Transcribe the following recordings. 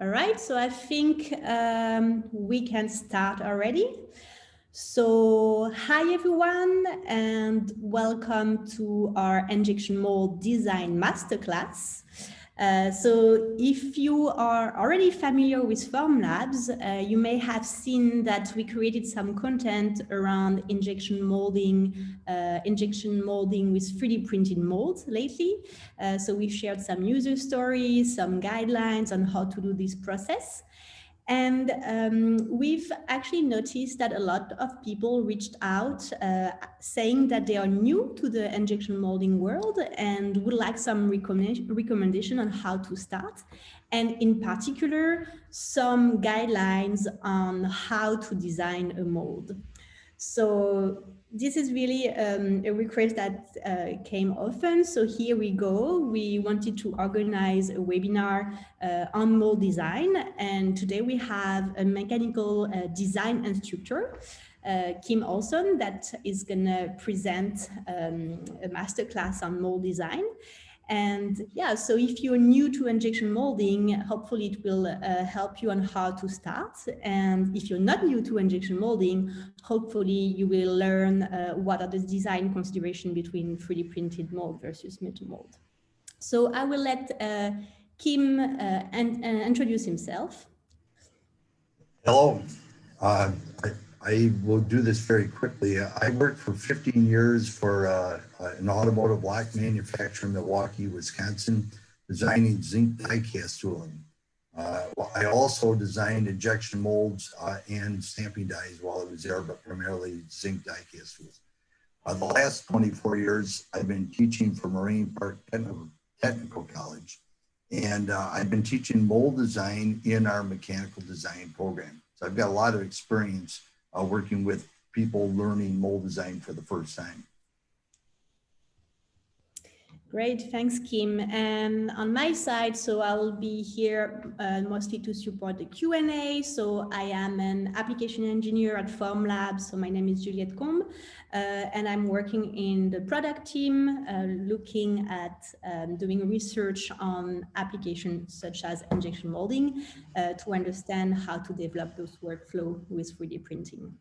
All right, so I think we can start already. So hi everyone and welcome to our injection mold design masterclass. So if you are already familiar with Formlabs, you may have seen that we created some content around injection molding with 3D printed molds lately. So we've shared some user stories, some guidelines on how to do this process. And we've actually noticed that a lot of people reached out saying that they are new to the injection molding world and would like some recommendation on how to start. And in particular, some guidelines on how to design a mold. So this is really a request that came often. So here we go. We wanted to organize a webinar on mold design. And today we have a mechanical design instructor, Kim Olson, that is going to present a masterclass on mold design. And yeah, so if you're new to injection molding, hopefully it will help you on how to start. And if you're not new to injection molding, hopefully you will learn what are the design considerations between 3D printed mold versus metal mold. So I will let Kim introduce himself. Hello. I will do this very quickly. I worked for 15 years for an automotive lock manufacturer in Milwaukee, Wisconsin, designing zinc die cast tooling. I also designed injection molds and stamping dies while I was there, but primarily zinc die cast tools. The last 24 years, I've been teaching for Marine Park Technical College, and I've been teaching mold design in our mechanical design program. So I've got a lot of experience working with people learning mold design for the first time. Great, thanks, Kim. And on my side, so I will be here mostly to support the Q&A. So I am an application engineer at Formlabs. So my name is Juliette Combe, and I'm working in the product team, looking at doing research on applications such as injection molding to understand how to develop those workflows with 3D printing.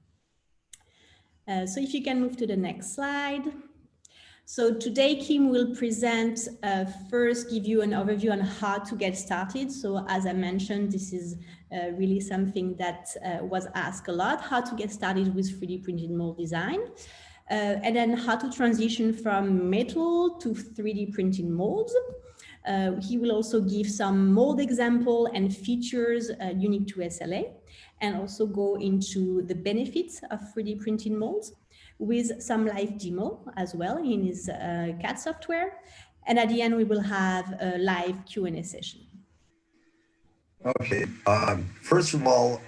So if you can move to the next slide. So today, Kim will present, first give you an overview on how to get started. So as I mentioned, this is really something that was asked a lot, how to get started with 3D printed mold design, and then how to transition from metal to 3D printed molds. He will also give some mold example and features unique to SLA, and also go into the benefits of 3D printed molds, with some live demo as well in his CAD software. And at the end, we will have a live Q&A session. Okay, first of all,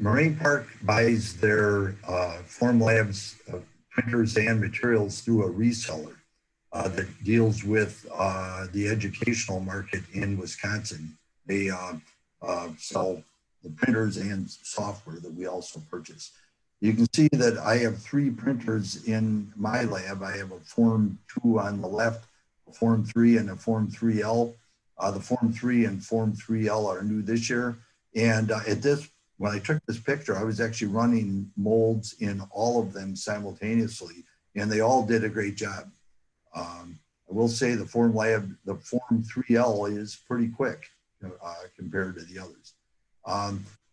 Marine Park buys their Formlabs printers and materials through a reseller that deals with the educational market in Wisconsin. They sell the printers and software that we also purchase. You can see that I have 3 printers in my lab. I have a Form 2 on the left, a Form 3 and a Form 3L. The Form 3 and Form 3L are new this year. And when I took this picture, I was actually running molds in all of them simultaneously, and they all did a great job. I will say the Form 3L is pretty quick compared to the others.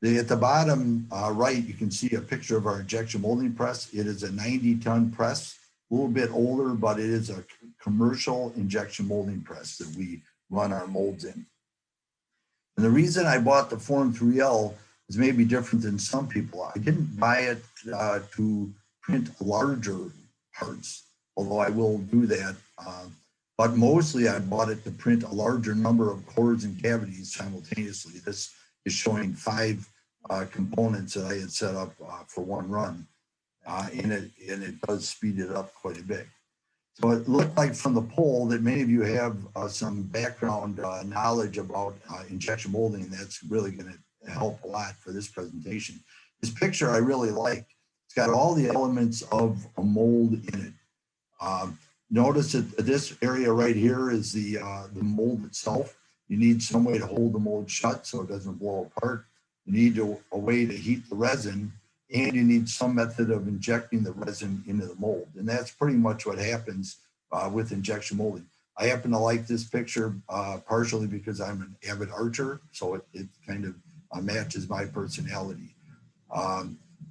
At the bottom right, you can see a picture of our injection molding press. It is a 90-ton press, a little bit older, but it is a commercial injection molding press that we run our molds in. And the reason I bought the Form 3L is maybe different than some people. I didn't buy it to print larger parts, although I will do that. But mostly I bought it to print a larger number of cores and cavities simultaneously. This is showing 5 components that I had set up for one run, and it does speed it up quite a bit. So it looked like from the poll that many of you have some background knowledge about injection molding, and that's really going to help a lot for this presentation. This picture I really like. It's got all the elements of a mold in it. Notice that this area right here is the mold itself. You need some way to hold the mold shut so it doesn't blow apart. You need a way to heat the resin, and you need some method of injecting the resin into the mold. And that's pretty much what happens with injection molding. I happen to like this picture partially because I'm an avid archer, so it kind of matches my personality.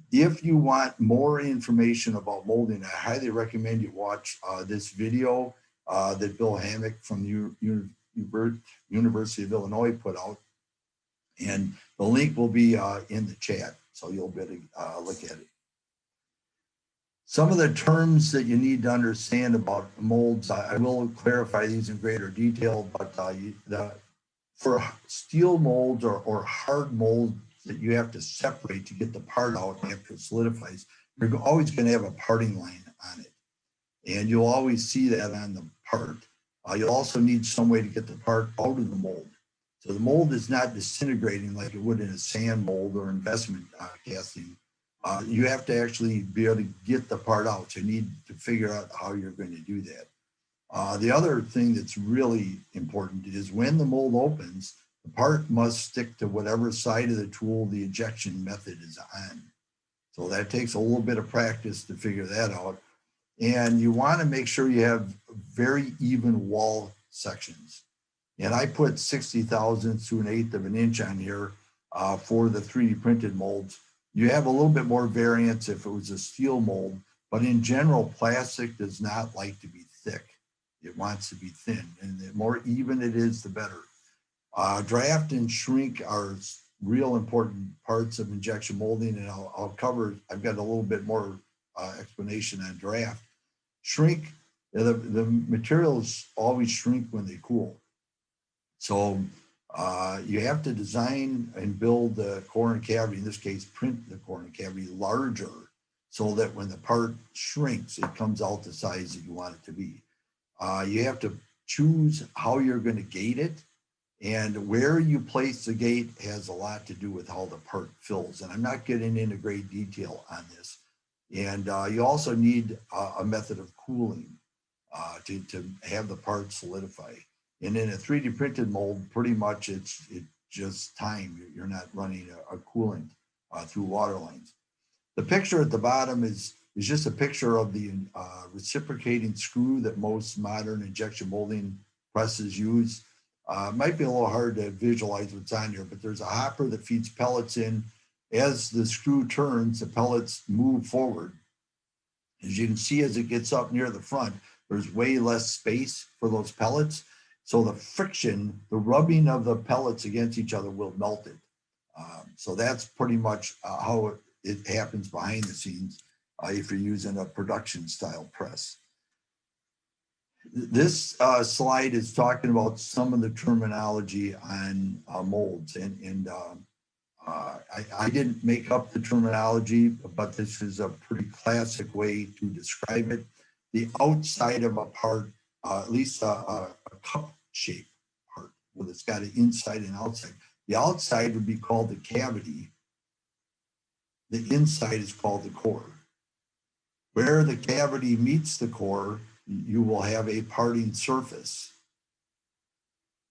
If you want more information about molding, I highly recommend you watch this video that Bill Hammock from the University of Illinois put out. And the link will be in the chat, so you'll be able to look at it. Some of the terms that you need to understand about molds, I will clarify these in greater detail, but for steel molds or hard molds that you have to separate to get the part out after it solidifies, you're always going to have a parting line on it. And you'll always see that on the part. You'll also need some way to get the part out of the mold. So the mold is not disintegrating like it would in a sand mold or investment casting. You have to actually be able to get the part out. So you need to figure out how you're going to do that. The other thing that's really important is when the mold opens, the part must stick to whatever side of the tool the ejection method is on. So that takes a little bit of practice to figure that out. And you want to make sure you have very even wall sections. And I put 60 thousandths to an eighth of an inch on here for the 3D printed molds. You have a little bit more variance if it was a steel mold, but in general, plastic does not like to be thick. It wants to be thin, and the more even it is, the better. Draft and shrink are real important parts of injection molding, and I'll cover, I've got a little bit more explanation on draft. Shrink, the materials always shrink when they cool. So you have to design and build the core and cavity, in this case, print the core and cavity larger so that when the part shrinks, it comes out the size that you want it to be. You have to choose how you're going to gate it, and where you place the gate has a lot to do with how the part fills. And I'm not getting into great detail on this. And you also need a method of cooling to have the part solidify. And in a 3D printed mold, pretty much it's just time. You're not running a coolant through water lines. The picture at the bottom is just a picture of the reciprocating screw that most modern injection molding presses use. It might be a little hard to visualize what's on here, but there's a hopper that feeds pellets in. As the screw turns, the pellets move forward. As you can see, as it gets up near the front, there's way less space for those pellets. So the friction, the rubbing of the pellets against each other will melt it. So that's pretty much how it happens behind the scenes if you're using a production style press. This slide is talking about some of the terminology on molds, and I didn't make up the terminology, but this is a pretty classic way to describe it. The outside of a part, at least a cup shaped part, where it's got an inside and outside. The outside would be called the cavity. The inside is called the core. Where the cavity meets the core, you will have a parting surface.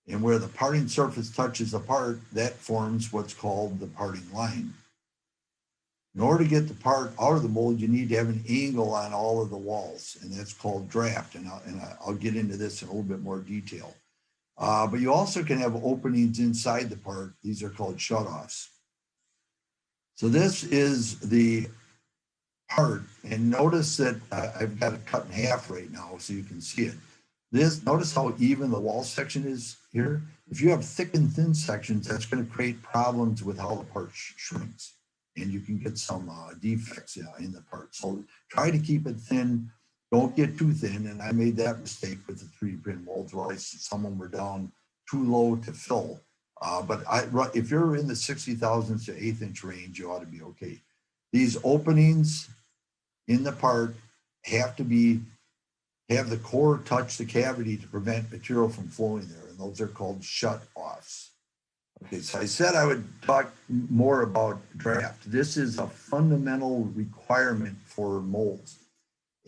And where the parting surface touches the part, that forms what's called the parting line. In order to get the part out of the mold, you need to have an angle on all of the walls, and that's called draft. And I'll get into this in a little bit more detail. But you also can have openings inside the part. These are called shutoffs. So this is the part, and notice that I've got it cut in half right now so you can see it. Notice how even the wall section is here. If you have thick and thin sections, that's going to create problems with how the part shrinks, and you can get some defects in the part. So try to keep it thin. Don't get too thin, and I made that mistake with the 3D print molds where some of them were down too low to fill. But if you're in the 60 thousandths to 1/8 inch range, you ought to be okay. These openings in the part have to have the core touch the cavity to prevent material from flowing there, and those are called shut-offs. Okay, so I said I would talk more about draft. This is a fundamental requirement for molds.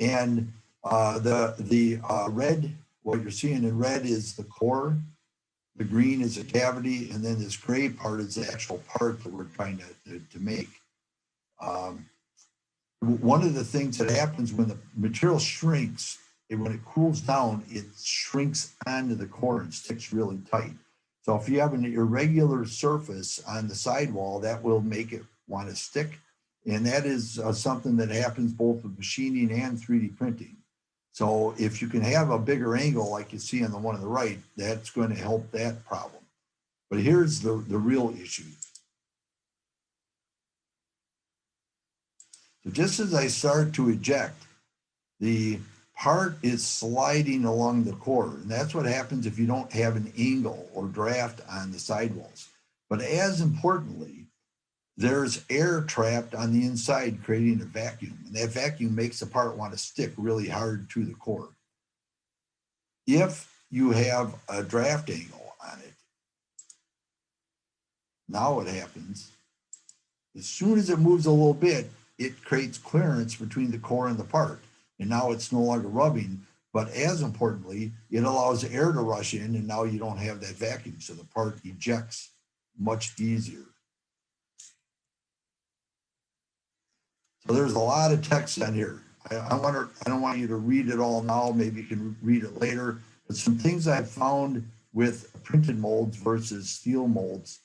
And the red, what you're seeing in red is the core. The green is a cavity, and then this gray part is the actual part that we're trying to make. One of the things that happens when the material shrinks, and when it cools down, it shrinks onto the core and sticks really tight. So if you have an irregular surface on the sidewall, that will make it want to stick. And that is something that happens both with machining and 3D printing. So if you can have a bigger angle like you see on the one on the right, that's going to help that problem. But here's the real issue. So just as I start to eject, the part is sliding along the core. And that's what happens if you don't have an angle or draft on the sidewalls. But as importantly, there's air trapped on the inside, creating a vacuum. And that vacuum makes the part want to stick really hard to the core. If you have a draft angle on it, now what happens, as soon as it moves a little bit, it creates clearance between the core and the part. And now it's no longer rubbing, but as importantly, it allows air to rush in, and now you don't have that vacuum. So the part ejects much easier. So there's a lot of text on here. I don't want you to read it all now. Maybe you can read it later. But some things I've found with printed molds versus steel molds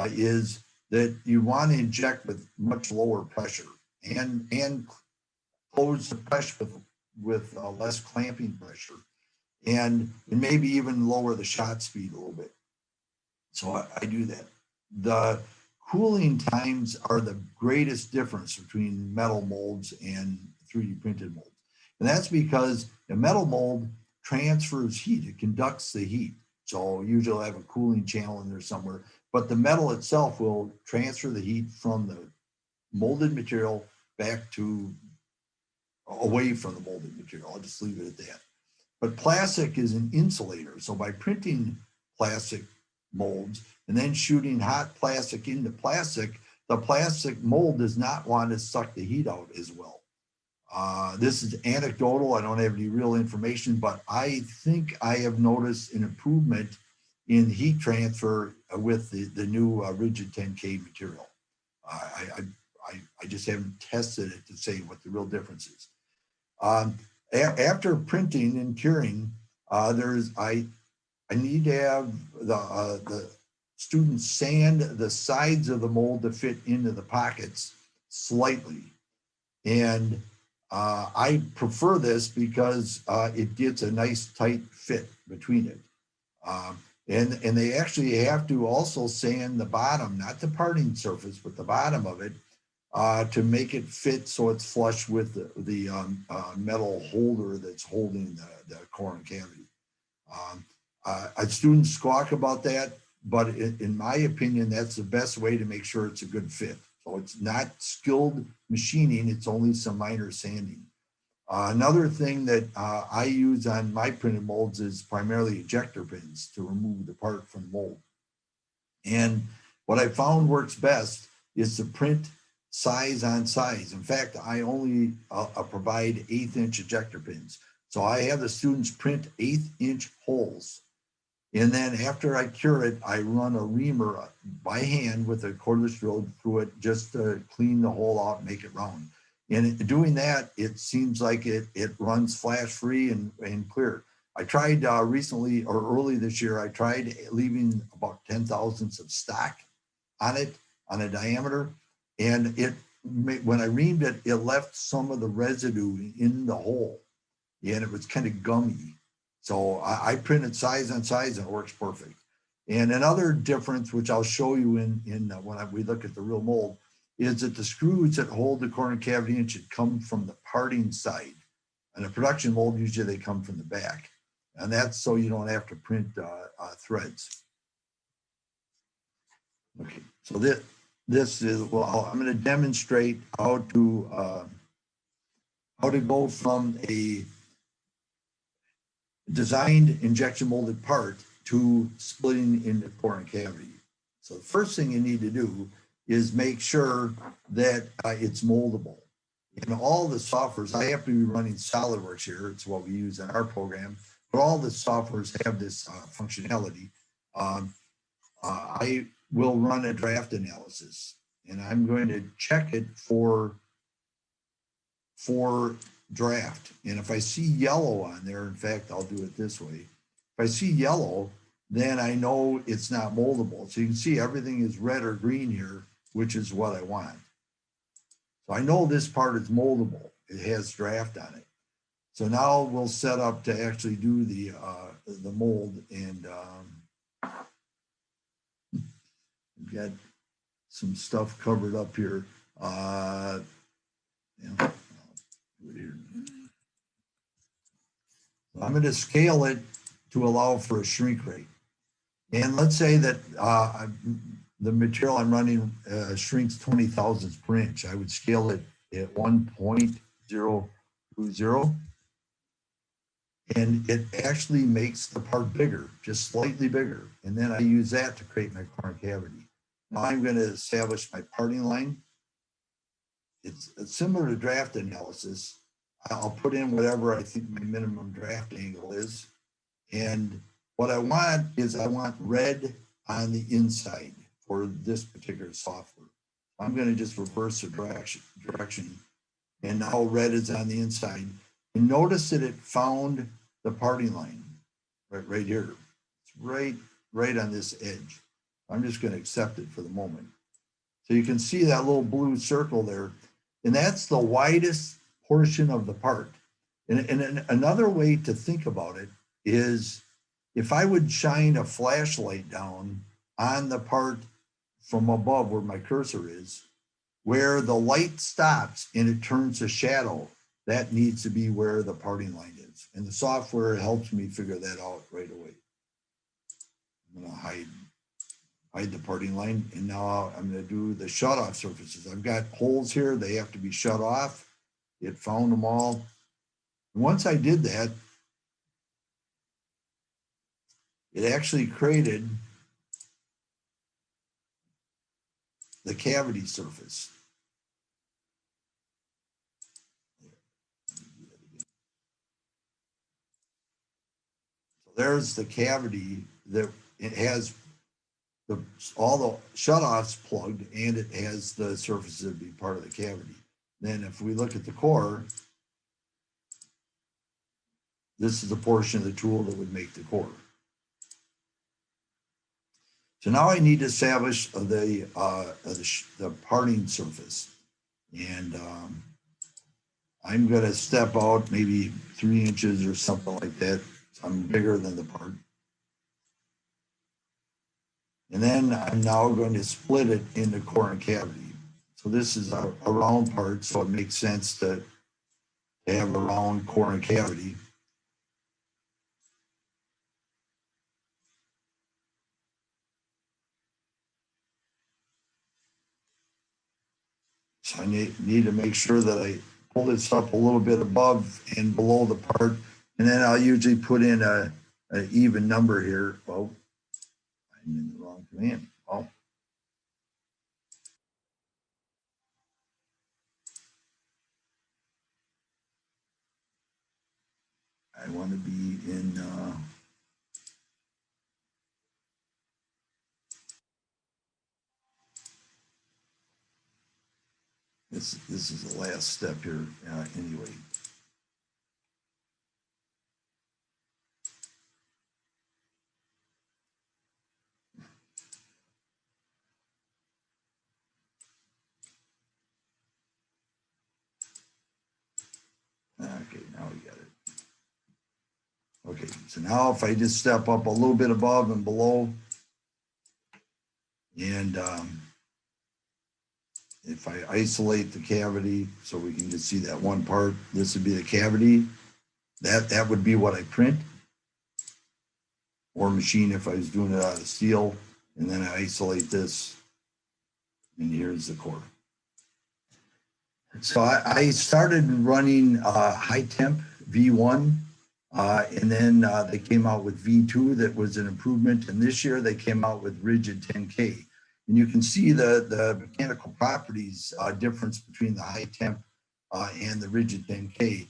is that you want to inject with much lower pressure and close the pressure with less clamping pressure, and maybe even lower the shot speed a little bit. So I do that. The cooling times are the greatest difference between metal molds and 3D printed molds. And that's because the metal mold transfers heat, it conducts the heat. So usually I have a cooling channel in there somewhere, but the metal itself will transfer the heat from the molded material back to away from the molded material. I'll just leave it at that. But plastic is an insulator. So by printing plastic molds and then shooting hot plastic into plastic, the plastic mold does not want to suck the heat out as well. This is anecdotal. I don't have any real information, but I think I have noticed an improvement in heat transfer with the new rigid 10K material. I just haven't tested it to say what the real difference is. After printing and curing, I need to have the students sand the sides of the mold to fit into the pockets slightly. And I prefer this because it gets a nice tight fit between it. And they actually have to also sand the bottom, not the parting surface, but the bottom of it to make it fit so it's flush with the metal holder that's holding the core and cavity. Students squawk about that, but in my opinion, that's the best way to make sure it's a good fit. So it's not skilled machining, it's only some minor sanding. Another thing that I use on my printed molds is primarily ejector pins to remove the part from the mold. And what I found works best is to print size on size. In fact, I only provide 1/8" ejector pins. So I have the students print 1/8" holes. And then after I cure it, I run a reamer by hand with a cordless drill through it just to clean the hole out and make it round. And doing that, it seems like it runs flash free and clear. I tried recently or early this year, I tried leaving about 10 thousandths of stock on it on a diameter. And when I reamed it, it left some of the residue in the hole and it was kind of gummy. So I printed size on size and it works perfect. And another difference, which I'll show you when we look at the real mold, is that the screws that hold the core and cavity in should come from the parting side. And a production mold, usually they come from the back. And that's so you don't have to print threads. Okay, so this is, well, I'm going to demonstrate how to go from a designed injection molded part to splitting into core and cavity. So the first thing you need to do is make sure that it's moldable. In all the softwares, I have to be running SolidWorks here. It's what we use in our program, but all the softwares have this functionality. I will run a draft analysis, and I'm going to check it for draft. And if I see yellow on there, in fact, I'll do it this way. If I see yellow, then I know it's not moldable. So you can see everything is red or green here, which is what I want. So I know this part is moldable. It has draft on it. So now we'll set up to actually do the mold, and we've got some stuff covered up here. Yeah, I'll do it here. I'm going to scale it to allow for a shrink rate. And let's say that the material I'm running shrinks 20 thousandths per inch. I would scale it at 1.020. And it actually makes the part bigger, just slightly bigger. And then I use that to create my corner cavity. Now I'm going to establish my parting line. It's similar to draft analysis. I'll put in whatever I think my minimum draft angle is. And what I want is I want red on the inside for this particular software. I'm going to just reverse the direction. And now red is on the inside. And notice that it found the parting line right here. It's right on this edge. I'm just going to accept it for the moment. So you can see that little blue circle there. And that's the widest portion of the part. And another way to think about it is if I would shine a flashlight down on the part from above where my cursor is, where the light stops and it turns to shadow, that needs to be where the parting line is. And the software helps me figure that out right away. I'm going to hide the parting line. And now I'm going to do the shut off surfaces. I've got holes here. They have to be shut off. It found them all. Once I did that, it actually created the cavity surface. So there's the cavity that it has all the shutoffs plugged, and it has the surfaces that would be part of the cavity. Then if we look at the core, this is the portion of the tool that would make the core. So now I need to establish the parting surface. And I'm going to step out maybe 3 inches or something like that. So I'm bigger than the part. And then I'm now going to split it into core and cavity. So this is a round part, so it makes sense to have a round core and cavity. So I need to make sure that I pull this up a little bit above and below the part. And then I'll usually put in an even number here. Oh, I'm in the wrong command. Oh. I want to be in this is the last step here anyway. Okay, now we got it. Okay, so now if I just step up a little bit above and below, and if I isolate the cavity so we can just see that one part, this would be the cavity. That would be what I print or machine if I was doing it out of steel. And then I isolate this, and here's the core. So I started running high temp V1, and then they came out with V2 that was an improvement. And this year they came out with rigid 10K. And you can see the mechanical properties difference between the high temp and the rigid 10K.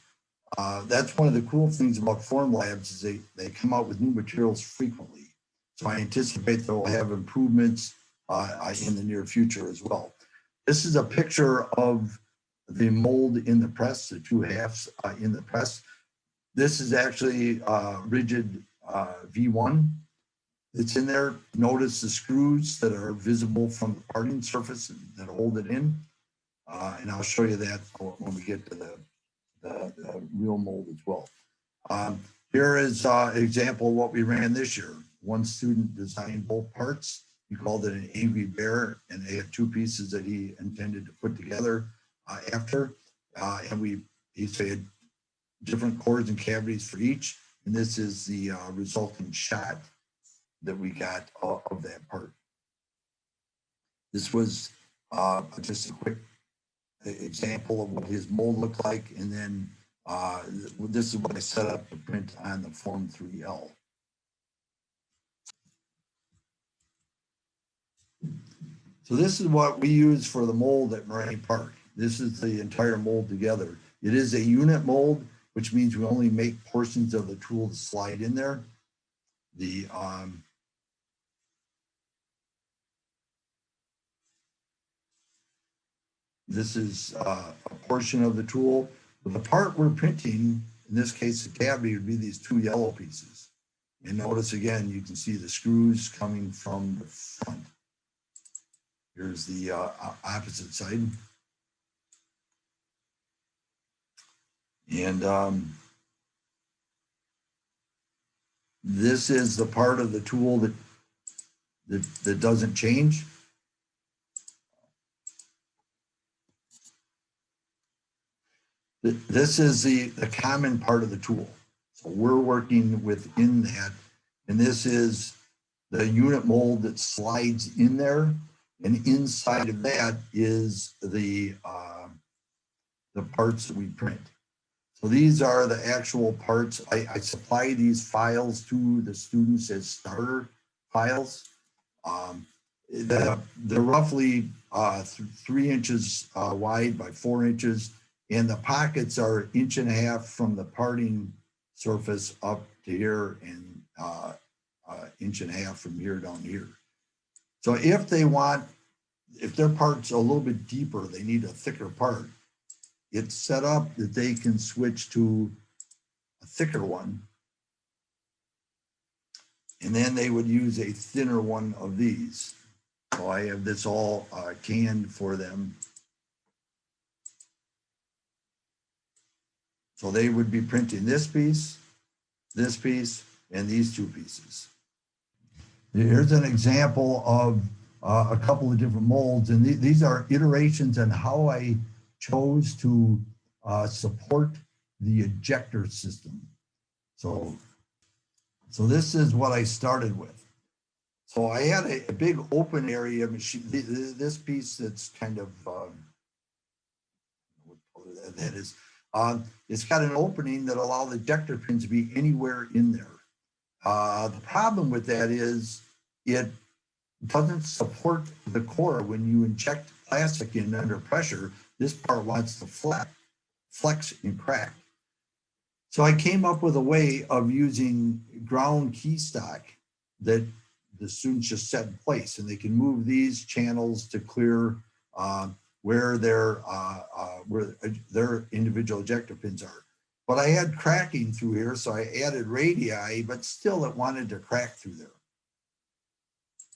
That's one of the cool things about Formlabs is they come out with new materials frequently. So I anticipate they'll have improvements in the near future as well. This is a picture of the mold in the press, the two halves in the press. This is actually rigid V1 that's in there. Notice the screws that are visible from the parting surface that hold it in. And I'll show you that when we get to the real mold as well. Here is an example of what we ran this year. One student designed both parts. He called it an angry bear, and they had two pieces that he intended to put together after. And he said different cores and cavities for each. And this is the resulting shot that we got of that part. This was just a quick example of what his mold looked like. And then this is what I set up to print on the Form 3L. So this is what we use for the mold at Moraine Park. This is the entire mold together. It is a unit mold, which means we only make portions of the tool to slide in there. This is a portion of the tool. But the part we're printing, in this case, the cavity would be these two yellow pieces. And notice again, you can see the screws coming from the front. Here's the opposite side. And this is the part of the tool that doesn't change. This is the common part of the tool. So we're working within that. And this is the unit mold that slides in there. And inside of that is the parts that we print. So these are the actual parts. I supply these files to the students as starter files. They're roughly 3 inches wide by 4 inches. And the pockets are 1.5 inches from the parting surface up to here and 1.5 inches from here down here. So if their part's a little bit deeper, they need a thicker part, it's set up that they can switch to a thicker one. And then they would use a thinner one of these. So I have this all canned for them. So they would be printing this piece, and these two pieces. Here's an example of a couple of different molds, and these are iterations on how I chose to support the ejector system. So this is what I started with. So I had a big open area machine. This piece that's kind of, what color that is. It's got an opening that allows the ejector pins to be anywhere in there. The problem with that is it doesn't support the core. When you inject plastic in under pressure, this part wants to flex and crack. So I came up with a way of using ground key stock that the students just set in place, and they can move these channels to clear where their individual ejector pins are. But I had cracking through here, so I added radii, but still it wanted to crack through there.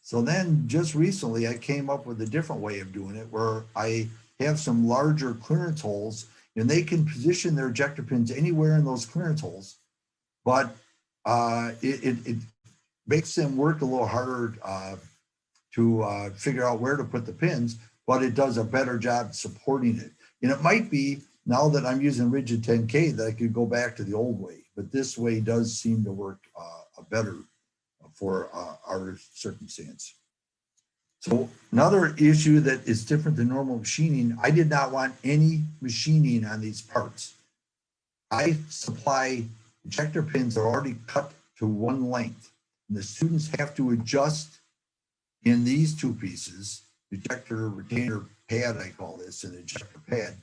So then just recently I came up with a different way of doing it, where I have some larger clearance holes, and they can position their ejector pins anywhere in those clearance holes, but it makes them work a little harder to figure out where to put the pins, but it does a better job supporting it. And it might be, now that I'm using rigid 10K, that I could go back to the old way, but this way does seem to work better for our circumstance. So another issue that is different than normal machining, I did not want any machining on these parts. I supply ejector pins that are already cut to one length, and the students have to adjust in these two pieces, ejector retainer pad, I call this an ejector pad.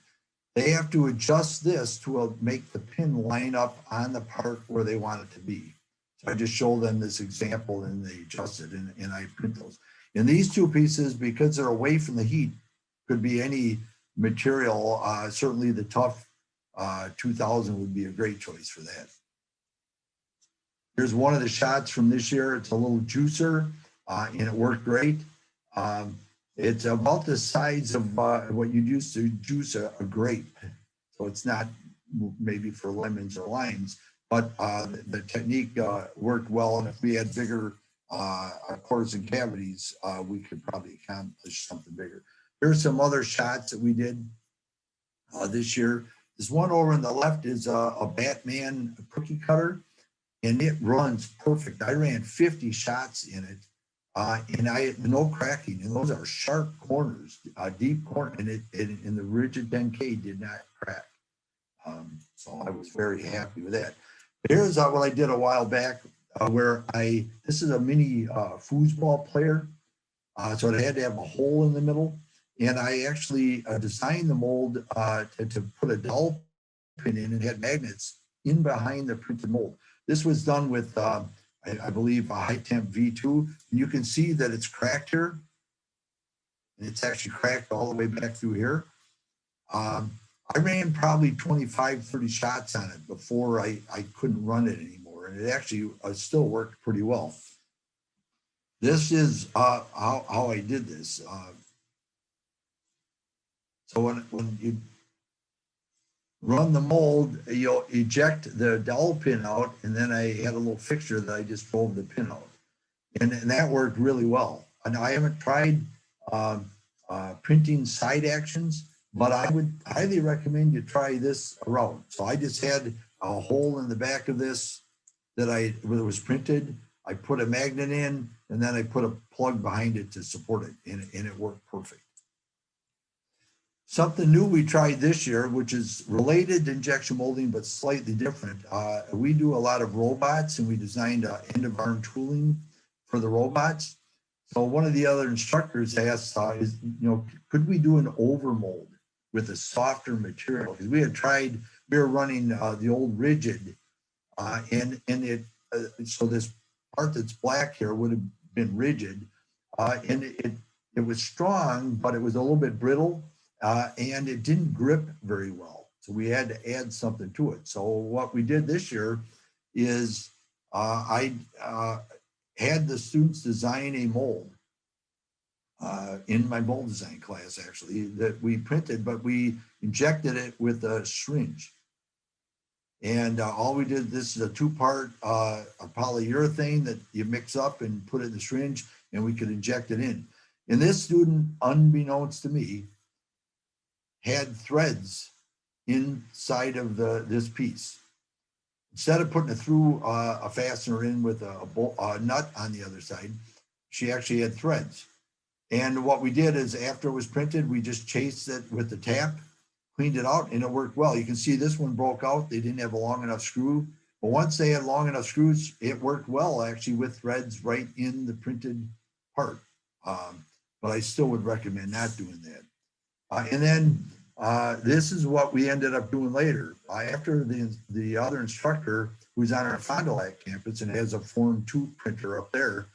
They have to adjust this to make the pin line up on the part where they want it to be. So I just show them this example and they adjust it and I print those. And these two pieces, because they're away from the heat, could be any material. Certainly the tough 2000 would be a great choice for that. Here's one of the shots from this year. It's a little juicer and it worked great. It's about the size of what you'd use to juice a grape. So it's not maybe for lemons or limes, but the technique worked well. And if we had bigger pores and cavities, we could probably accomplish something bigger. Here's some other shots that we did this year. This one over on the left is a Batman cookie cutter, and it runs perfect. I ran 50 shots in it, and I had no cracking. And those are sharp corners, deep corner, and the rigid 10K did not crack. So I was very happy with that. Here's what I did a while back, where this is a mini foosball player, so it had to have a hole in the middle. And I actually designed the mold to put a dowel pin in and had magnets in behind the printed mold. This was done with, I believe, a high temp V2. And you can see that it's cracked here. And it's actually cracked all the way back through here. I ran probably 25, 30 shots on it before I couldn't run it anymore. And it actually still worked pretty well. This is how I did this. So when you run the mold, you'll eject the dowel pin out, and then I had a little fixture that I just drove the pin out. And that worked really well. And I haven't tried printing side actions, but I would highly recommend you try this route. So I just had a hole in the back of this where it was printed. I put a magnet in, and then I put a plug behind it to support it, and it worked perfect. Something new we tried this year, which is related to injection molding, but slightly different. We do a lot of robots, and we designed end of arm tooling for the robots. So one of the other instructors asked, could we do an overmold with a softer material? Because we were running the old rigid, so this part that's black here would have been rigid, and it was strong, but it was a little bit brittle. And it didn't grip very well. So we had to add something to it. So what we did this year is I had the students design a mold in my mold design class, actually, that we printed, but we injected it with a syringe. And all we did, this is a two-part polyurethane that you mix up and put it in the syringe, and we could inject it in. And this student, unbeknownst to me, had threads inside of this piece. Instead of putting it through a fastener in with a nut on the other side, she actually had threads. And what we did is after it was printed, we just chased it with the tap, cleaned it out, and it worked well. You can see this one broke out. They didn't have a long enough screw. But once they had long enough screws, it worked well actually with threads right in the printed part. But I still would recommend not doing that. And then this is what we ended up doing later. After the other instructor, who's on our Fond du Lac campus and has a Form 2 printer up there,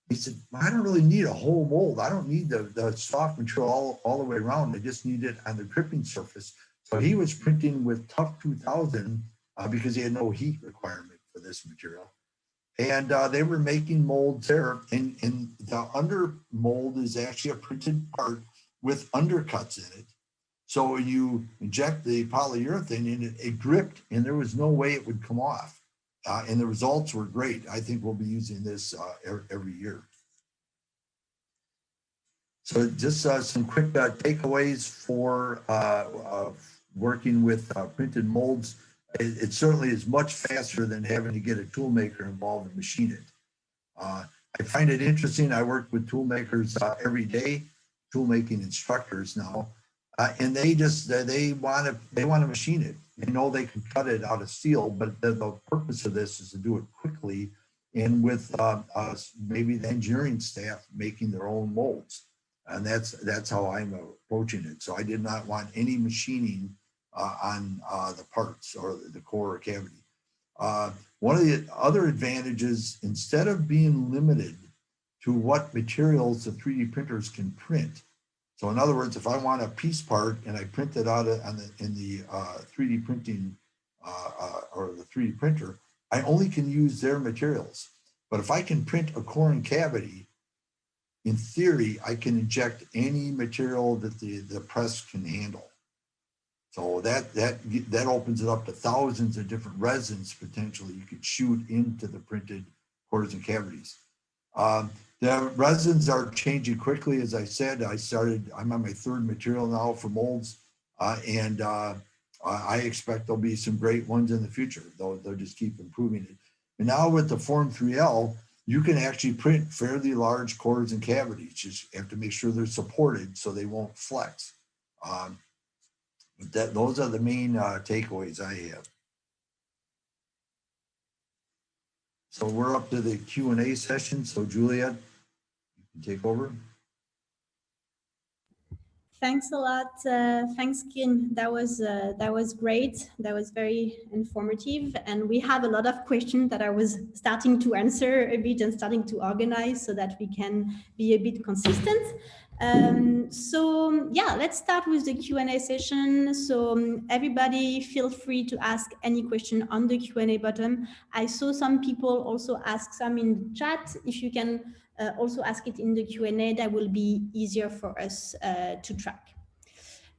he said, I don't really need a whole mold. I don't need the soft material all the way around. I just need it on the gripping surface. So he was printing with Tough 2000 because he had no heat requirement for this material. And they were making molds there. And the under mold is actually a printed part with undercuts in it. So when you inject the polyurethane in it gripped, and there was no way it would come off. And the results were great. I think we'll be using this every year. So just some quick takeaways for working with printed molds. It certainly is much faster than having to get a tool maker involved and machine it. I find it interesting. I work with tool makers every day, tool making instructors now, and they want to machine it. They know they can cut it out of steel, but the purpose of this is to do it quickly and with maybe the engineering staff making their own molds. And that's how I'm approaching it. So I did not want any machining on the parts or the core or cavity. One of the other advantages, instead of being limited to what materials the 3D printers can print. So in other words, if I want a piece part and I print it out in the 3D printing or the 3D printer, I only can use their materials. But if I can print a core and cavity, in theory, I can inject any material that the press can handle. So that opens it up to thousands of different resins potentially you could shoot into the printed cores and cavities. The resins are changing quickly. As I said, I'm on my third material now for molds, and I expect there'll be some great ones in the future. They'll just keep improving it. And now with the Form 3L, you can actually print fairly large cores and cavities. Just have to make sure they're supported so they won't flex. But those are the main takeaways I have. So we're up to the Q&A session. So Juliet, you can take over. Thanks a lot. Thanks, Kim. That was great. That was very informative. And we have a lot of questions that I was starting to answer a bit and starting to organize so that we can be a bit consistent. So yeah, let's start with the Q&A session. So everybody feel free to ask any question on the Q&A button. I saw some people also ask some in the chat. If you can also ask it in the Q&A, that will be easier for us to track.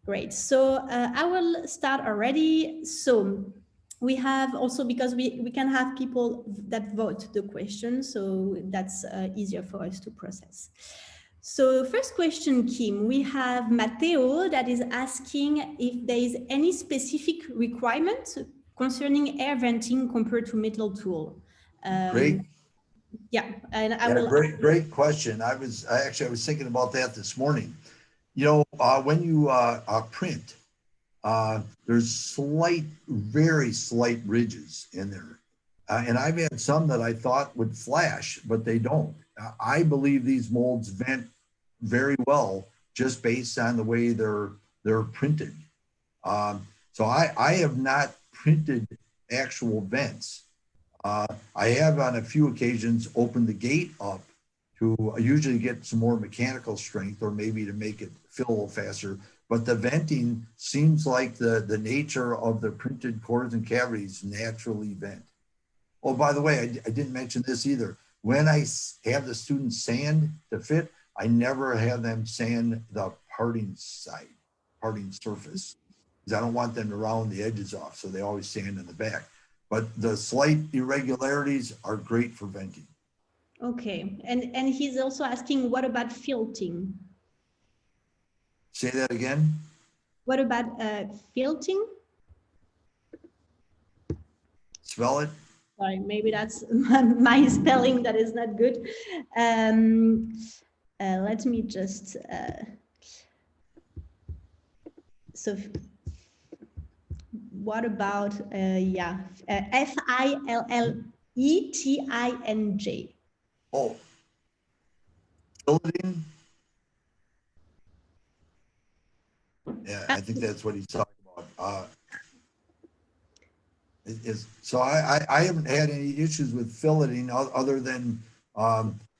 Great, so I will start already. So we have also, because we can have people that vote the question, so that's easier for us to process. So first question, Kim, we have Matteo that is asking if there is any specific requirement concerning air venting compared to metal tool. Great. Yeah, and I will. Great question. I was thinking about that this morning. You know, when you print, there's very slight ridges in there. And I've had some that I thought would flash, but they don't. I believe these molds vent very well just based on the way they're printed. So I have not printed actual vents. I have on a few occasions opened the gate up to usually get some more mechanical strength or maybe to make it fill a little faster. But the venting seems like the nature of the printed cores and cavities naturally vent. Oh, by the way, I didn't mention this either. When I have the students sand to fit, I never have them sand the parting surface, because I don't want them to round the edges off. So they always sand in the back. But the slight irregularities are great for venting. Okay, and he's also asking, what about felting? Say that again. What about felting? Spell it. Sorry, maybe that's my spelling that is not good. Let me just, so what about, F-I-L-L-E-T-I-N-J. Oh, filleting. Yeah, I think that's what he's talking about. So I haven't had any issues with filleting other than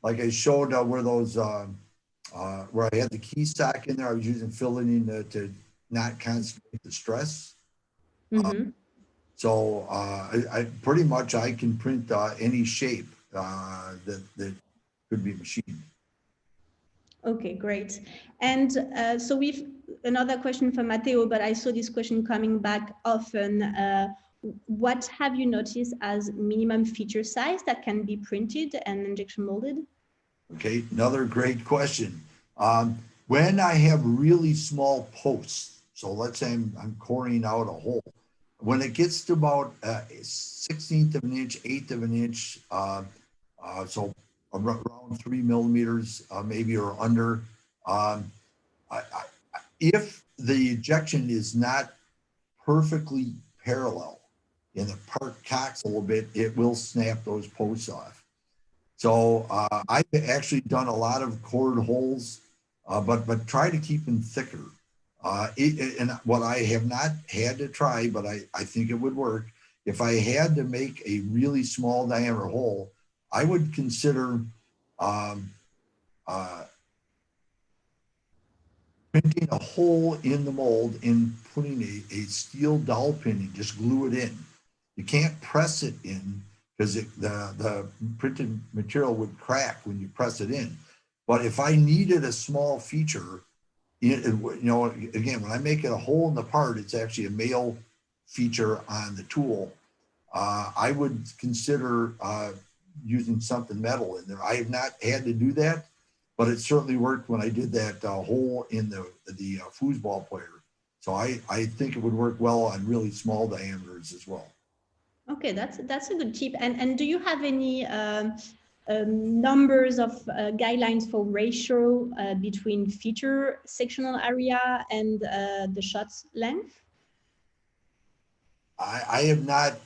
like I showed where those where I had the key stock in there. I was using filleting to not concentrate the stress. Mm-hmm. So I pretty much I can print any shape that could be machined. Okay, great. And so we've another question from Matteo, but I saw this question coming back often. What have you noticed as minimum feature size that can be printed and injection molded? Okay, another great question. When I have really small posts, so let's say I'm coring out a hole, when it gets to about 1/16 of an inch, 1/8 of an inch, so around 3 millimeters, maybe or under, if the ejection is not perfectly parallel and the part cocks a little bit, it will snap those posts off. So I've actually done a lot of cored holes, but try to keep them thicker. And what I have not had to try, but I think it would work, if I had to make a really small diameter hole, I would consider um, printing a hole in the mold and putting a steel dowel pin and just glue it in. You can't press it in because the printed material would crack when you press it in. But if I needed a small feature, you know, again, when I make it a hole in the part, it's actually a male feature on the tool. I would consider using something metal in there. I have not had to do that, but it certainly worked when I did that hole in the foosball player. So I think it would work well on really small diameters as well. Okay, that's a good tip. And do you have any numbers of guidelines for ratio between feature sectional area and the shot's length? I have not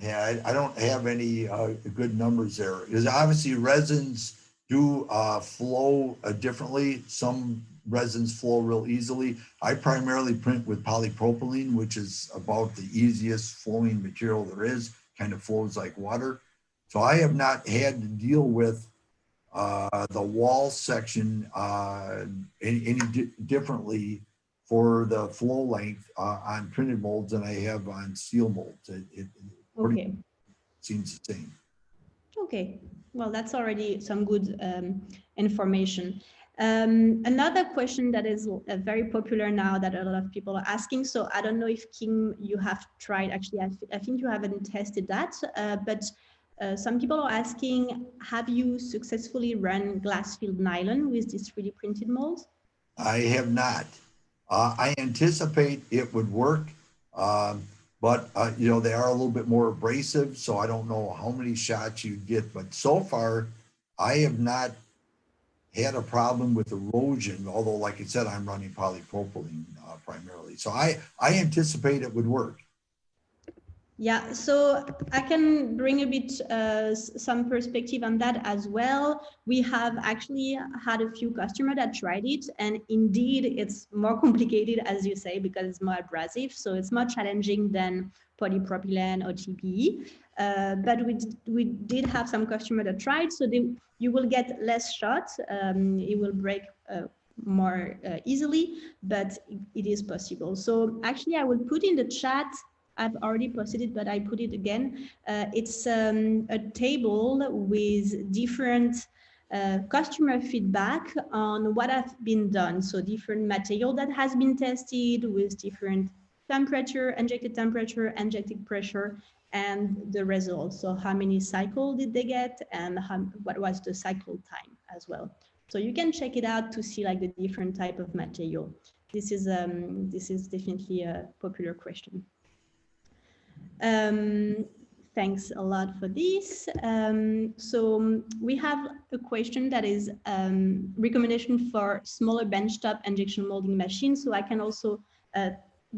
yeah, I don't have any good numbers there because obviously resins do flow differently. Some resins flow real easily. I primarily print with polypropylene, which is about the easiest flowing material there is, kind of flows like water. So I have not had to deal with the wall section any differently for the flow length on printed molds than I have on steel molds. It Okay. seems the same. Okay, well, that's already some good information. Another question that is very popular now that a lot of people are asking. So I don't know if Kim, you have tried, actually, I think you haven't tested that, but some people are asking, have you successfully run glass-filled nylon with this 3D printed mold? I have not. I anticipate it would work, but you know, they are a little bit more abrasive, so I don't know how many shots you get. But so far, I have not had a problem with erosion, although like I said, I'm running polypropylene primarily. So I anticipate it would work. Yeah, so I can bring a bit some perspective on that as well. We have actually had a few customers that tried it, and indeed it's more complicated, as you say, because it's more abrasive. So it's more challenging than polypropylene or TPE. But we did have some customers that tried, so you will get less shots. It will break more easily, but it is possible. So actually, I will put in the chat. I've already posted it, but I put it again. It's a table with different customer feedback on what has been done. So different material that has been tested with different temperature, injected pressure, and the results. So how many cycles did they get, and what was the cycle time as well. So you can check it out to see like the different type of material. This is definitely a popular question. Thanks a lot for this. So we have a question that is recommendation for smaller benchtop injection molding machines. So I can also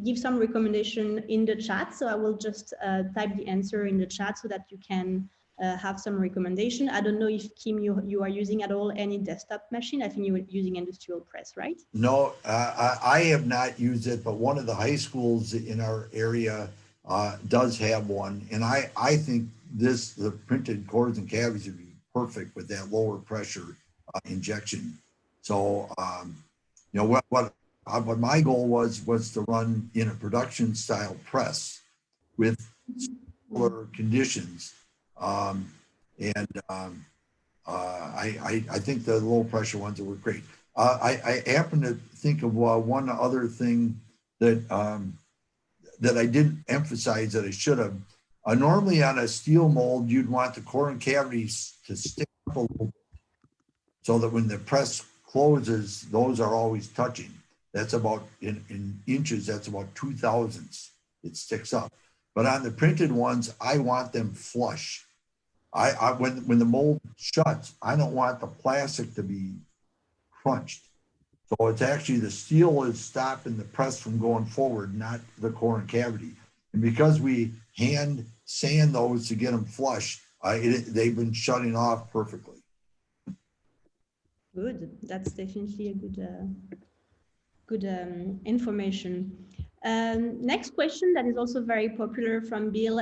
give some recommendation in the chat. So I will just type the answer in the chat so that you can have some recommendation. I don't know if Kim, you are using at all any desktop machine. I think you were using industrial press, right? No, I have not used it, but one of the high schools in our area does have one. And I think the printed cores and cavities would be perfect with that lower pressure injection. So, you know, what my goal was to run in a production style press with similar conditions. I think the low pressure ones were great. I happen to think of one other thing that that I didn't emphasize that I should have. Normally on a steel mold, you'd want the core and cavities to stick up a little bit so that when the press closes, those are always touching. That's about in inches, that's about 2/1000. It sticks up. But on the printed ones, I want them flush. When the mold shuts, I don't want the plastic to be crunched. So it's actually the steel is stopping the press from going forward, not the core and cavity. And because we hand sand those to get them flush, they've been shutting off perfectly. Good. That's definitely a good information. Next question that is also very popular from Bill.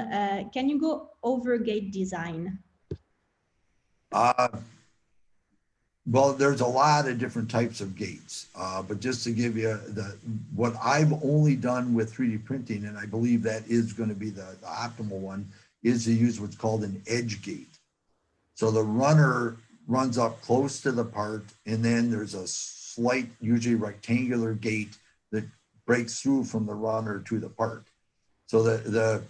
Can you go over gate design? Uh, well, there's a lot of different types of gates, but just to give you what I've only done with 3D printing, and I believe that is going to be the optimal one, is to use what's called an edge gate. So the runner runs up close to the part, and then there's a slight, usually rectangular gate that breaks through from the runner to the part. So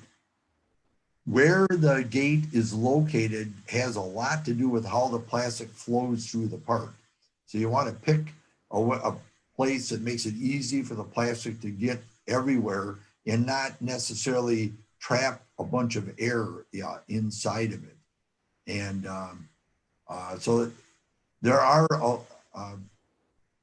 where the gate is located has a lot to do with how the plastic flows through the part. So you want to pick a place that makes it easy for the plastic to get everywhere and not necessarily trap a bunch of air inside of it. And so there are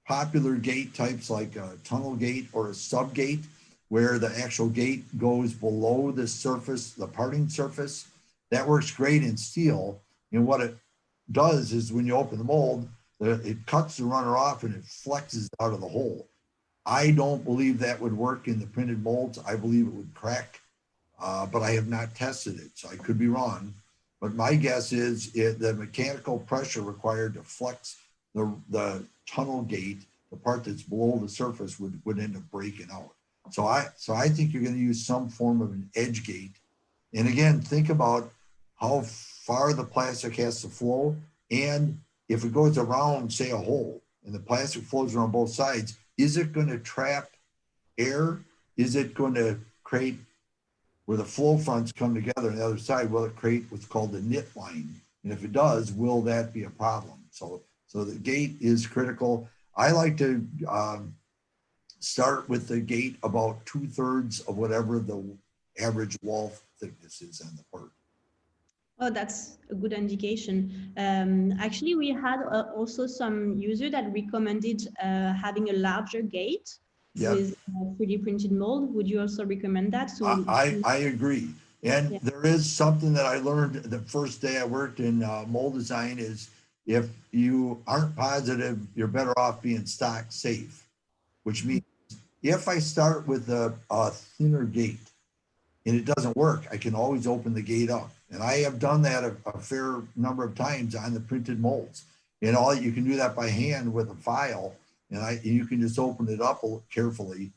popular gate types like a tunnel gate or a sub gate, where the actual gate goes below the surface, the parting surface. That works great in steel. And what it does is when you open the mold, it cuts the runner off and it flexes out of the hole. I don't believe that would work in the printed molds. I believe it would crack, but I have not tested it, so I could be wrong. But my guess is the mechanical pressure required to flex the tunnel gate, the part that's below the surface, would end up breaking out. So I think you're going to use some form of an edge gate. And again, think about how far the plastic has to flow. And if it goes around, say, a hole, and the plastic flows around both sides, is it going to trap air? Is it going to create, where the flow fronts come together on the other side, will it create what's called the knit line? And if it does, will that be a problem? So the gate is critical. I like to start with the gate about 2/3 of whatever the average wall thickness is on the part. Oh, that's a good indication. Actually, we had also some user that recommended having a larger gate with 3D printed mold. Would you also recommend that? I agree. And yeah. there is something that I learned the first day I worked in mold design is, if you aren't positive, you're better off being stock safe, which means if I start with a thinner gate and it doesn't work, I can always open the gate up. And I have done that a fair number of times on the printed molds. And you can do that by hand with a file, and you can just open it up carefully.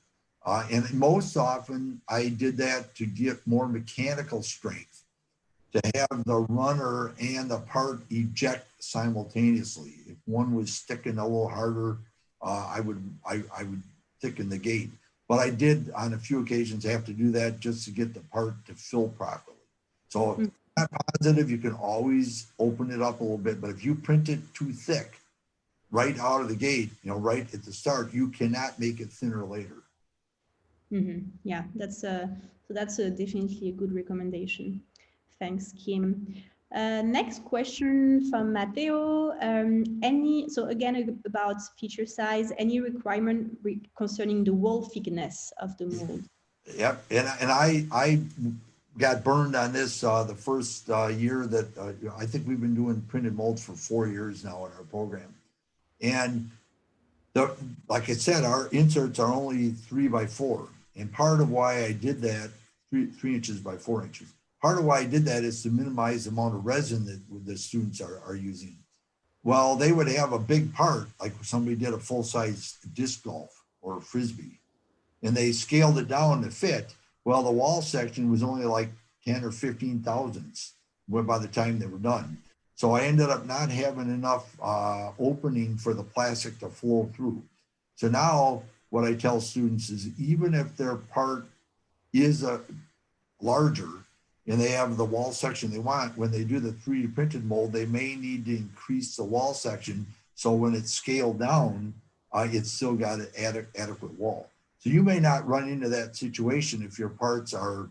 And most often I did that to get more mechanical strength, to have the runner and the part eject simultaneously. If one was sticking a little harder, I would thicken the gate. But I did on a few occasions have to do that just to get the part to fill properly. So if you're not positive, you can always open it up a little bit. But if you print it too thick right out of the gate, right at the start, you cannot make it thinner later. Yeah, that's definitely a good recommendation. Thanks, Kim. Next question from Matteo. So again, about feature size, any requirement concerning the wall thickness of the mold? Yep, and I got burned on this the first year that I think we've been doing printed molds for 4 years now in our program. And like I said, our inserts are only 3x4. And part of why I did that, 3 inches by 4 inches, part of why I did that is to minimize the amount of resin that the students are using. Well, they would have a big part, like somebody did a full-size disc golf or a Frisbee, and they scaled it down to fit. Well, the wall section was only like 10 or 15 thousandths by the time they were done. So I ended up not having enough opening for the plastic to flow through. So now what I tell students is, even if their part is larger and they have the wall section they want, when they do the 3D printed mold, they may need to increase the wall section. So when it's scaled down, it's still got an adequate wall. So you may not run into that situation if your parts are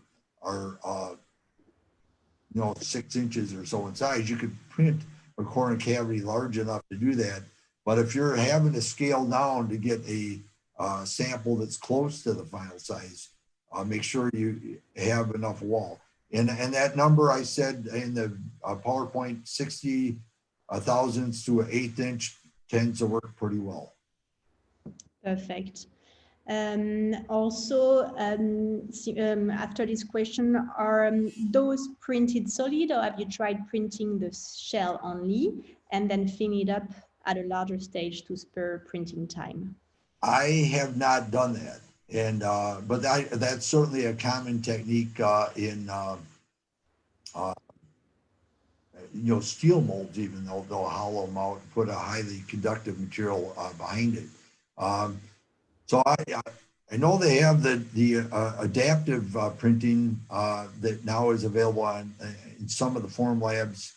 6 inches or so in size. You could print a corner cavity large enough to do that. But if you're having to scale down to get a sample that's close to the final size, make sure you have enough wall. And that number I said in the PowerPoint, 60 thousandths to an 1/8 inch tends to work pretty well. Perfect. Also, after this question, are those printed solid, or have you tried printing the shell only and then filling it up at a larger stage to spare printing time? I have not done that, and but that's certainly a common technique in uh, steel molds. Even though they'll hollow them out and put a highly conductive material behind it. Um, so I know they have the adaptive printing that now is available in some of the Formlabs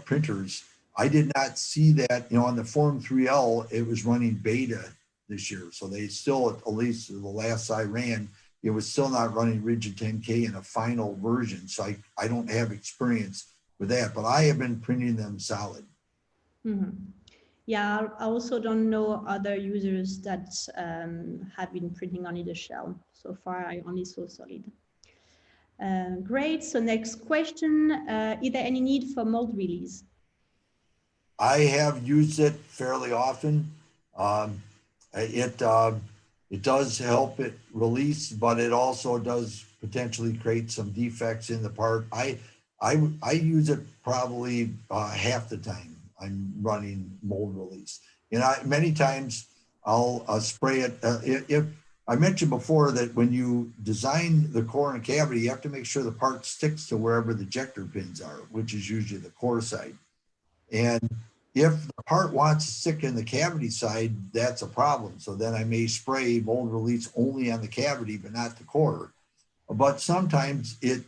printers. I did not see that, on the Form 3L, it was running beta this year. So they still, at least the last I ran, it was still not running rigid 10K in a final version. So I don't have experience with that, but I have been printing them solid. Mm-hmm. Yeah, I also don't know other users that have been printing only the shell. So far, I only saw solid. Great. So next question, is there any need for mold release? I have used it fairly often. Um, it does help it release, but it also does potentially create some defects in the part. I use it probably half the time I'm running mold release. Many times I'll spray it. If I mentioned before that when you design the core and cavity, you have to make sure the part sticks to wherever the ejector pins are, which is usually the core side. And if the part wants to stick in the cavity side, that's a problem. So then I may spray mold release only on the cavity, but not the core. But sometimes it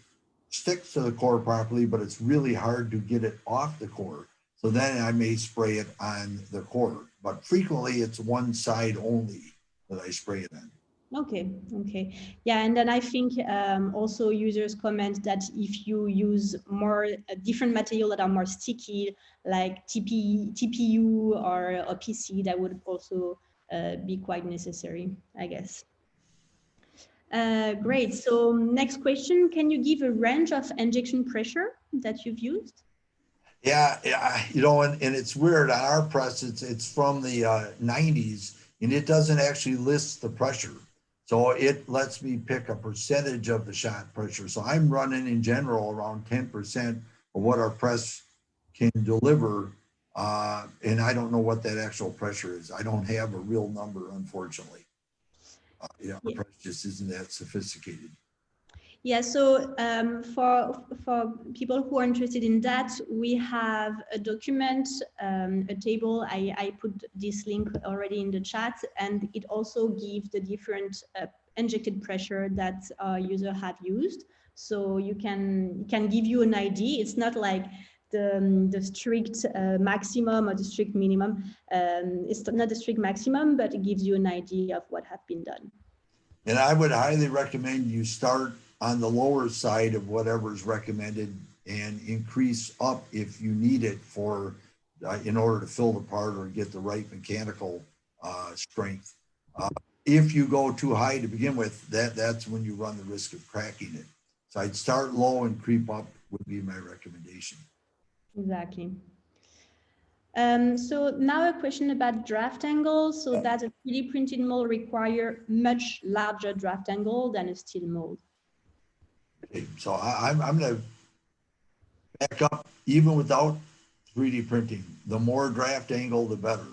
sticks to the core properly, but it's really hard to get it off the core. So then I may spray it on the core. But frequently it's one side only that I spray it on. Okay. Yeah, and then I think also users comment that if you use more different material that are more sticky, like TPU or PC, that would also be quite necessary, I guess. Great. So next question, can you give a range of injection pressure that you've used? Yeah, and it's weird on our press. It's from the 90s, and it doesn't actually list the pressure. So it lets me pick a percentage of the shot pressure. So I'm running in general around 10% of what our press can deliver. And I don't know what that actual pressure is. I don't have a real number, unfortunately. Our press just isn't that sophisticated. Yeah, so for people who are interested in that, we have a document, a table. I put this link already in the chat, and it also gives the different injected pressure that users have used. So it can give you an idea. It's not like the strict maximum or the strict minimum. It's not the strict maximum, but it gives you an idea of what has been done. And I would highly recommend you start on the lower side of whatever is recommended and increase up if you need it for in order to fill the part or get the right mechanical strength. If you go too high to begin with, that's when you run the risk of cracking it. So I'd start low and creep up would be my recommendation. Exactly. So now a question about draft angle. So does a 3D printed mold require much larger draft angle than a steel mold? Okay, so I'm going to back up. Even without 3D printing, the more draft angle, the better.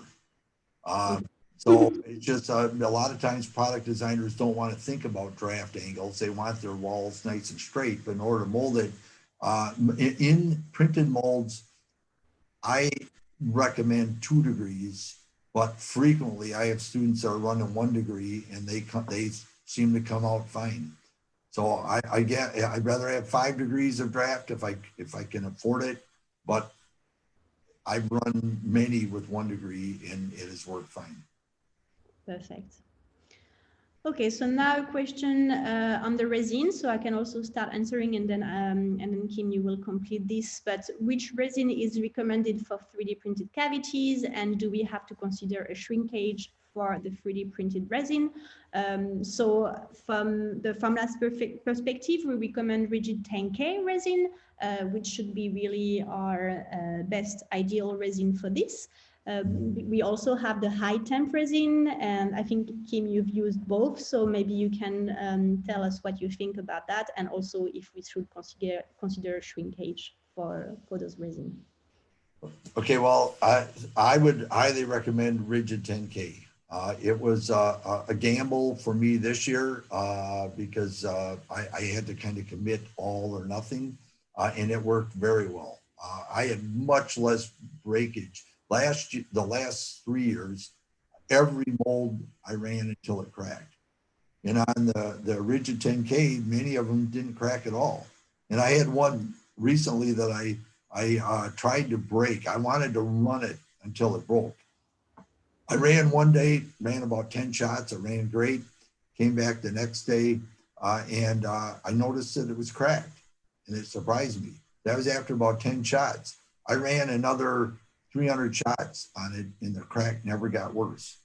So it's just a lot of times product designers don't want to think about draft angles. They want their walls nice and straight, but in order to mold it, in printed molds, I recommend 2 degrees, but frequently I have students that are running 1 degree and they seem to come out fine. So I'd rather have 5 degrees of draft if I can afford it, but I've run many with 1 degree and it has worked fine. Perfect. Okay, so now a question on the resin. So I can also start answering, and then Kim, you will complete this. But which resin is recommended for 3D printed cavities, and do we have to consider a shrinkage for the 3D printed resin? So from the Formlabs perspective, we recommend rigid 10K resin, which should be really our best ideal resin for this. We also have the high temp resin, and I think, Kim, you've used both, so maybe you can tell us what you think about that, and also if we should consider shrinkage for those resin. Okay, well, I would highly recommend Rigid 10K. It was a gamble for me this year because I had to kind of commit all or nothing, and it worked very well. I had much less breakage. The last 3 years, every mold I ran until it cracked. And on the Rigid 10K, many of them didn't crack at all. And I had one recently that I tried to break. I wanted to run it until it broke. I ran one day, ran about 10 shots. I ran great. Came back the next day, and I noticed that it was cracked, and it surprised me. That was after about 10 shots. I ran another 300 shots on it, and the crack never got worse.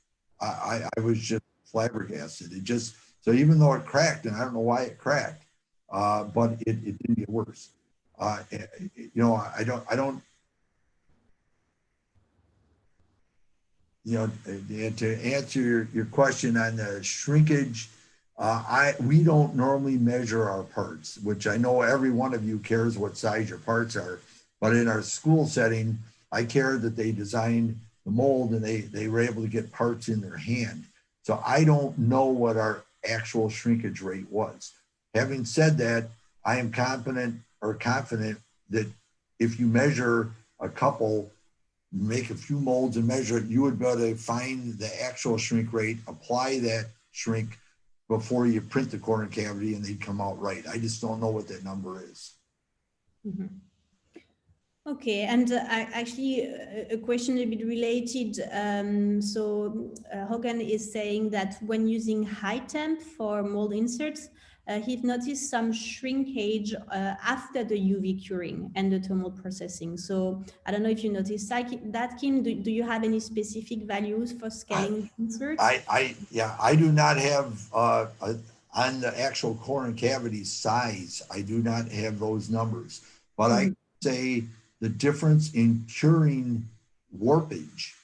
I was just flabbergasted. So even though it cracked, and I don't know why it cracked, but it didn't get worse. I don't. To answer your question on the shrinkage, we don't normally measure our parts, which I know every one of you cares what size your parts are. But in our school setting, I care that they designed the mold and they were able to get parts in their hand. So I don't know what our actual shrinkage rate was. Having said that, I am confident that if you measure a couple, make a few molds and measure it, you would be able to find the actual shrink rate, apply that shrink before you print the corner cavity, and they'd come out right. I just don't know what that number is. Mm-hmm. Okay, and actually a question a bit related. Hogan is saying that when using high temp for mold inserts, he's noticed some shrinkage after the UV curing and the thermal processing. So I don't know if you noticed that, Kim. Do you have any specific values for scaling inserts? I do not have on the actual core and cavity size. I do not have those numbers, but I say the difference in curing warpage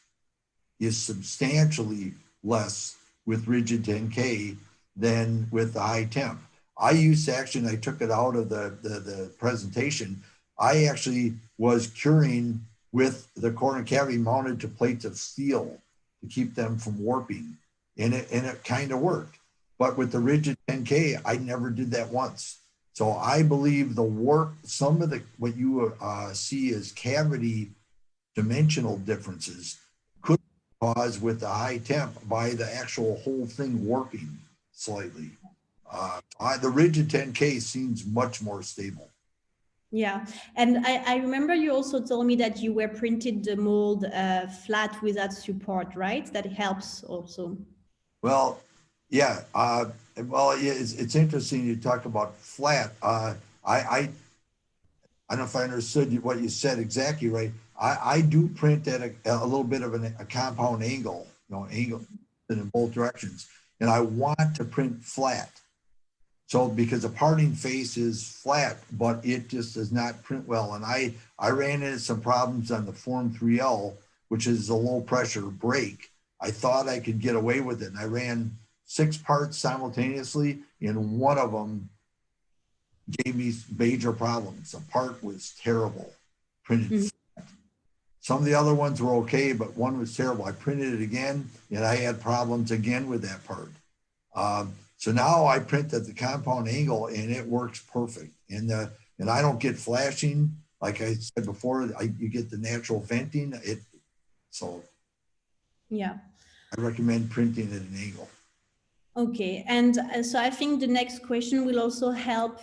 is substantially less with Rigid 10K than with the high temp. I took it out of the presentation. I actually was curing with the core and cavity mounted to plates of steel to keep them from warping. And it kind of worked. But with the Rigid 10K, I never did that once. So I believe some of what you see as cavity dimensional differences could cause with the high temp by the actual whole thing warping slightly. The Rigid 10K seems much more stable. Yeah, and I remember you also told me that you were printed the mold flat without support, right? That helps also. Well, yeah. It's interesting you talk about flat. I don't know if I understood what you said exactly right. I do print at a little bit of a compound angle, angle in both directions, and I want to print flat. So because the parting face is flat, but it just does not print well. And I ran into some problems on the Form 3L, which is a low pressure brake. I thought I could get away with it. And I ran 6 parts simultaneously, and one of them gave me major problems. The part was terrible, printed flat. Some of the other ones were okay, but one was terrible. I printed it again, and I had problems again with that part. So now I print at the compound angle, and it works perfect. And I don't get flashing, like I said before. You get the natural venting. Yeah, I recommend printing at an angle. Okay, and so I think the next question will also help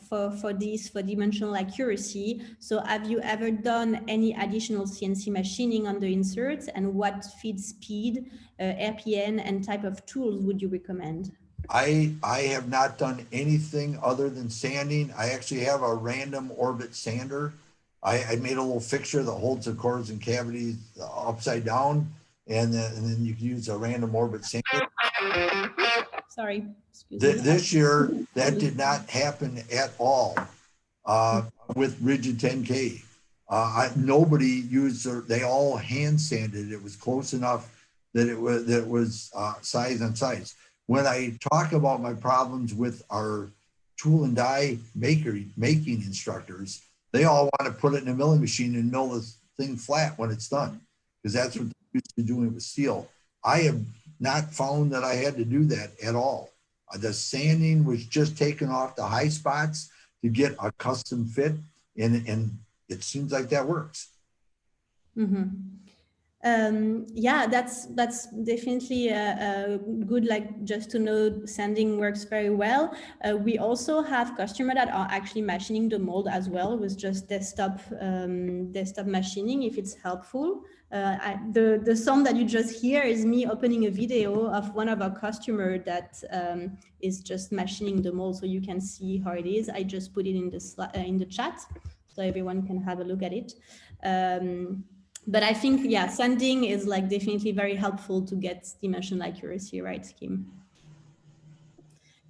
for dimensional accuracy. So have you ever done any additional CNC machining on the inserts, and what feed speed, RPN, and type of tools would you recommend? I have not done anything other than sanding. I actually have a random orbit sander. I made a little fixture that holds the cores and cavities upside down, and then you can use a random orbit sander. Sorry. Excuse me. This year, that did not happen at all with Rigid 10K. Nobody used they all hand sanded. It was close enough that it was size on size. When I talk about my problems with our tool and die making instructors, they all want to put it in a milling machine and mill the thing flat when it's done, because that's what they're used to doing with steel. I have not found that I had to do that at all. The sanding was just taking off the high spots to get a custom fit, and it seems like that works. Yeah, that's definitely a good, like, just to know sanding works very well. We also have customers that are actually machining the mold as well with just desktop machining, if it's helpful. The sound that you just hear is me opening a video of one of our customers that is just machining the mold, so you can see how it is. I just put it in the chat so everyone can have a look at it. But I think, yeah, sanding is like definitely very helpful to get dimensional accuracy, right, Kim?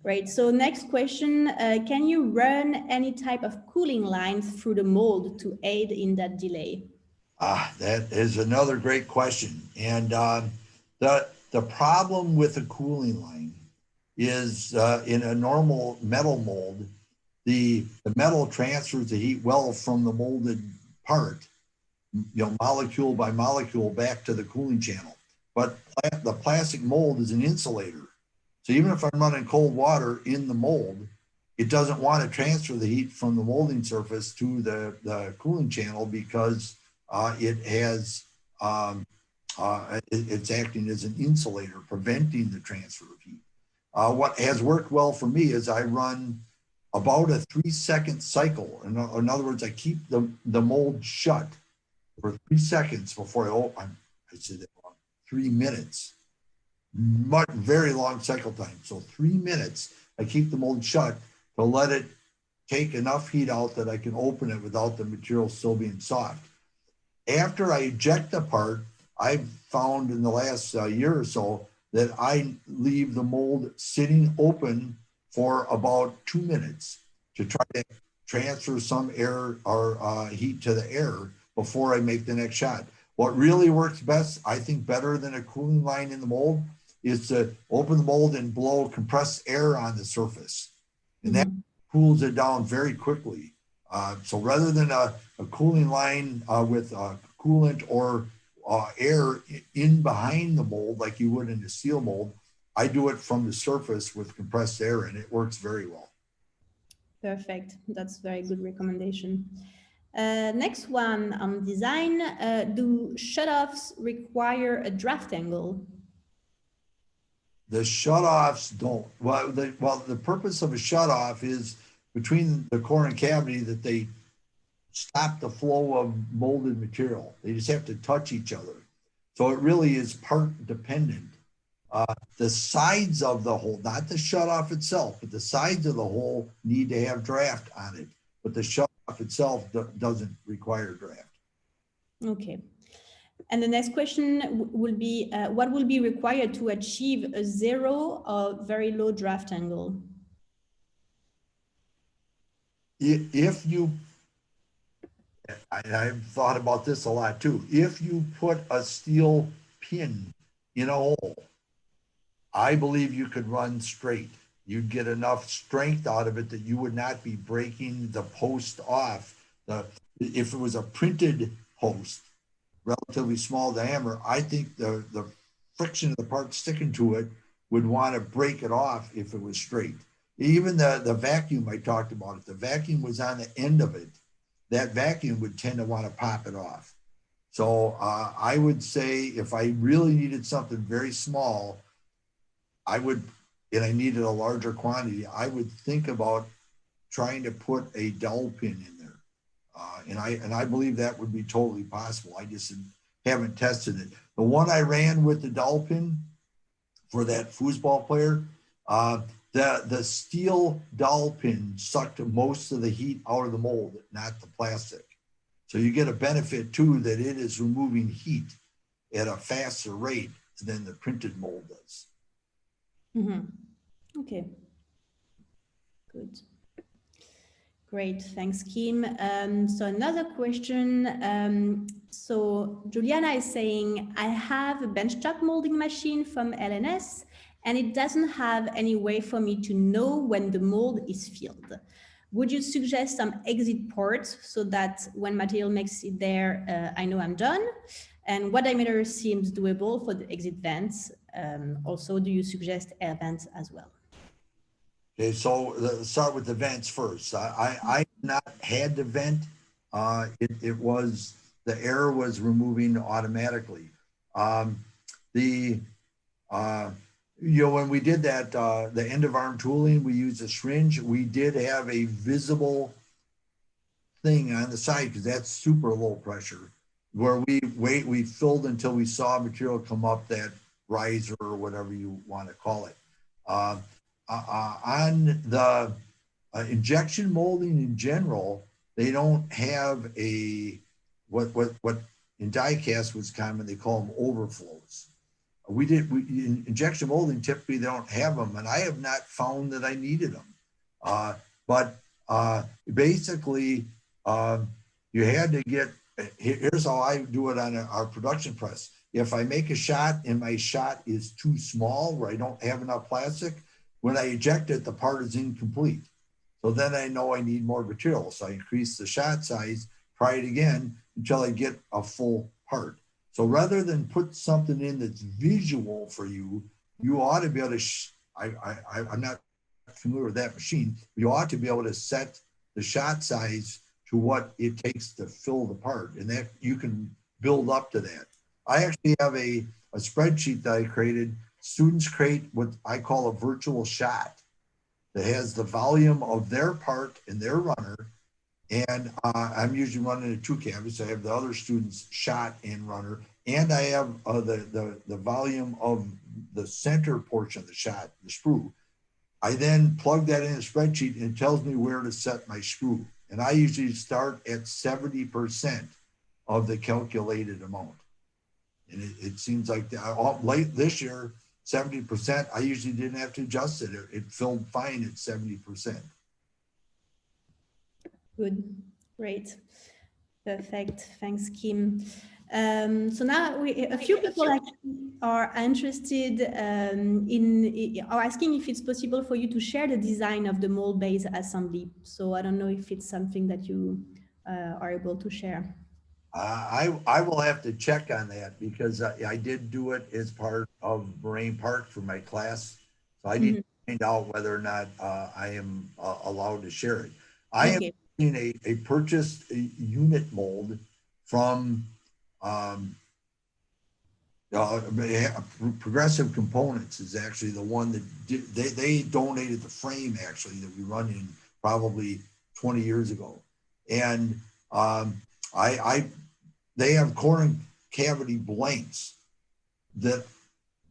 Great. So next question, can you run any type of cooling lines through the mold to aid in that delay? That is another great question. And the problem with a cooling line is in a normal metal mold, the metal transfers the heat well from the molded part, molecule by molecule back to the cooling channel. But the plastic mold is an insulator. So even if I'm running cold water in the mold, it doesn't want to transfer the heat from the molding surface to the cooling channel, because it's acting as an insulator, preventing the transfer of heat. What has worked well for me is I run about a 3-second cycle. In other words, I keep the mold shut for 3 seconds before I said that wrong, 3 minutes. Very long cycle time. So 3 minutes, I keep the mold shut to let it take enough heat out that I can open it without the material still being soft. After I eject the part, I've found in the last year or so that I leave the mold sitting open for about 2 minutes to try to transfer some air or heat to the air before I make the next shot. What really works best, I think better than a cooling line in the mold, is to open the mold and blow compressed air on the surface. And that cools it down very quickly. So rather than a cooling line with coolant or air in behind the mold like you would in a steel mold, I do it from the surface with compressed air, and it works very well. Perfect. That's very good recommendation. Next one on design, do shutoffs require a draft angle? The shutoffs don't. Well, the purpose of a shutoff is between the core and cavity that they stop the flow of molded material. They just have to touch each other. So it really is part dependent. The sides of the hole, not the shutoff itself, but the sides of the hole need to have draft on it. But the shutoff itself doesn't require draft. Okay. And the next question will be, what will be required to achieve a 0 or very low draft angle? If you, I've thought about this a lot too, if you put a steel pin in a hole, I believe you could run straight. You'd get enough strength out of it that you would not be breaking the post off. If it was a printed post, relatively small diameter, I think the friction of the part sticking to it would want to break it off if it was straight. Even the vacuum I talked about, if the vacuum was on the end of it, that vacuum would tend to want to pop it off. So I would say if I really needed something very small, I would, and I needed a larger quantity, I would think about trying to put a dowel pin in there. And I believe that would be totally possible. I just haven't tested it. The one I ran with the dowel pin for that foosball player, the steel dowel pin sucked most of the heat out of the mold, not the plastic. So you get a benefit too, that it is removing heat at a faster rate than the printed mold does. Okay, good. Great, thanks, Kim. So another question. So Juliana is saying, I have a benchtop molding machine from LNS, and it doesn't have any way for me to know when the mold is filled. Would you suggest some exit ports so that when material makes it there, I know I'm done? And what diameter seems doable for the exit vents? Also, do you suggest air vents as well? Okay, so let's start with the vents first. I not had the vent. It was, the air was removing automatically. The when we did that, the end of arm tooling, we used a syringe. We did have a visible thing on the side because that's super low pressure, where we filled until we saw material come up that riser or whatever you want to call it. On the injection molding in general, they don't have a what in die cast was common. They call them overflows. In injection molding, typically they don't have them, and I have not found that I needed them. But basically, you had to get. Here's how I do it on our production press. If I make a shot and my shot is too small, where I don't have enough plastic, when I eject it, the part is incomplete. So then I know I need more material. So I increase the shot size, try it again until I get a full part. So rather than put something in that's visual for you, you ought to be able to, I'm not familiar with that machine, but you ought to be able to set the shot size to what it takes to fill the part. And that you can build up to that. I actually have a spreadsheet that I created. Students create what I call a virtual shot that has the volume of their part and their runner. And I'm usually running a 2 canvas. I have the other students shot and runner, and I have the volume of the center portion of the shot, the sprue. I then plug that in a spreadsheet and it tells me where to set my sprue. And I usually start at 70% of the calculated amount. And it seems like late this year, 70%, I usually didn't have to adjust it. It filled fine at 70%. Good, great, perfect. Thanks, Kim. So now a few people actually are interested are asking if it's possible for you to share the design of the mold-based assembly. So I don't know if it's something that you are able to share. I will have to check on that because I did do it as part of Moraine Park for my class. So I need to find out whether or not I am allowed to share it. I am using a purchased unit mold from Progressive Components is actually the one that they donated the frame actually that we run in probably 20 years ago. And they have coring cavity blanks that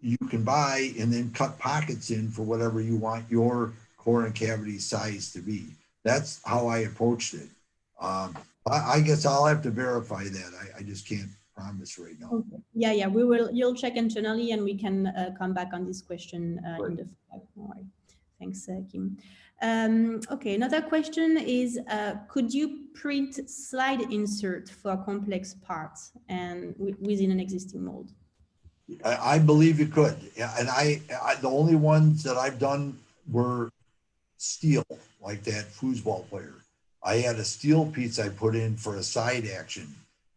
you can buy and then cut pockets in for whatever you want your coring cavity size to be. That's how I approached it. I guess I'll have to verify that. I just can't promise right now. Okay. Yeah, we will. You'll check internally, and we can come back on this question in the follow-up. Thanks, Kim. Okay, another question is, could you print slide insert for complex parts and within an existing mold? I believe you could. And the only ones that I've done were steel, like that foosball player. I had a steel piece I put in for a side action.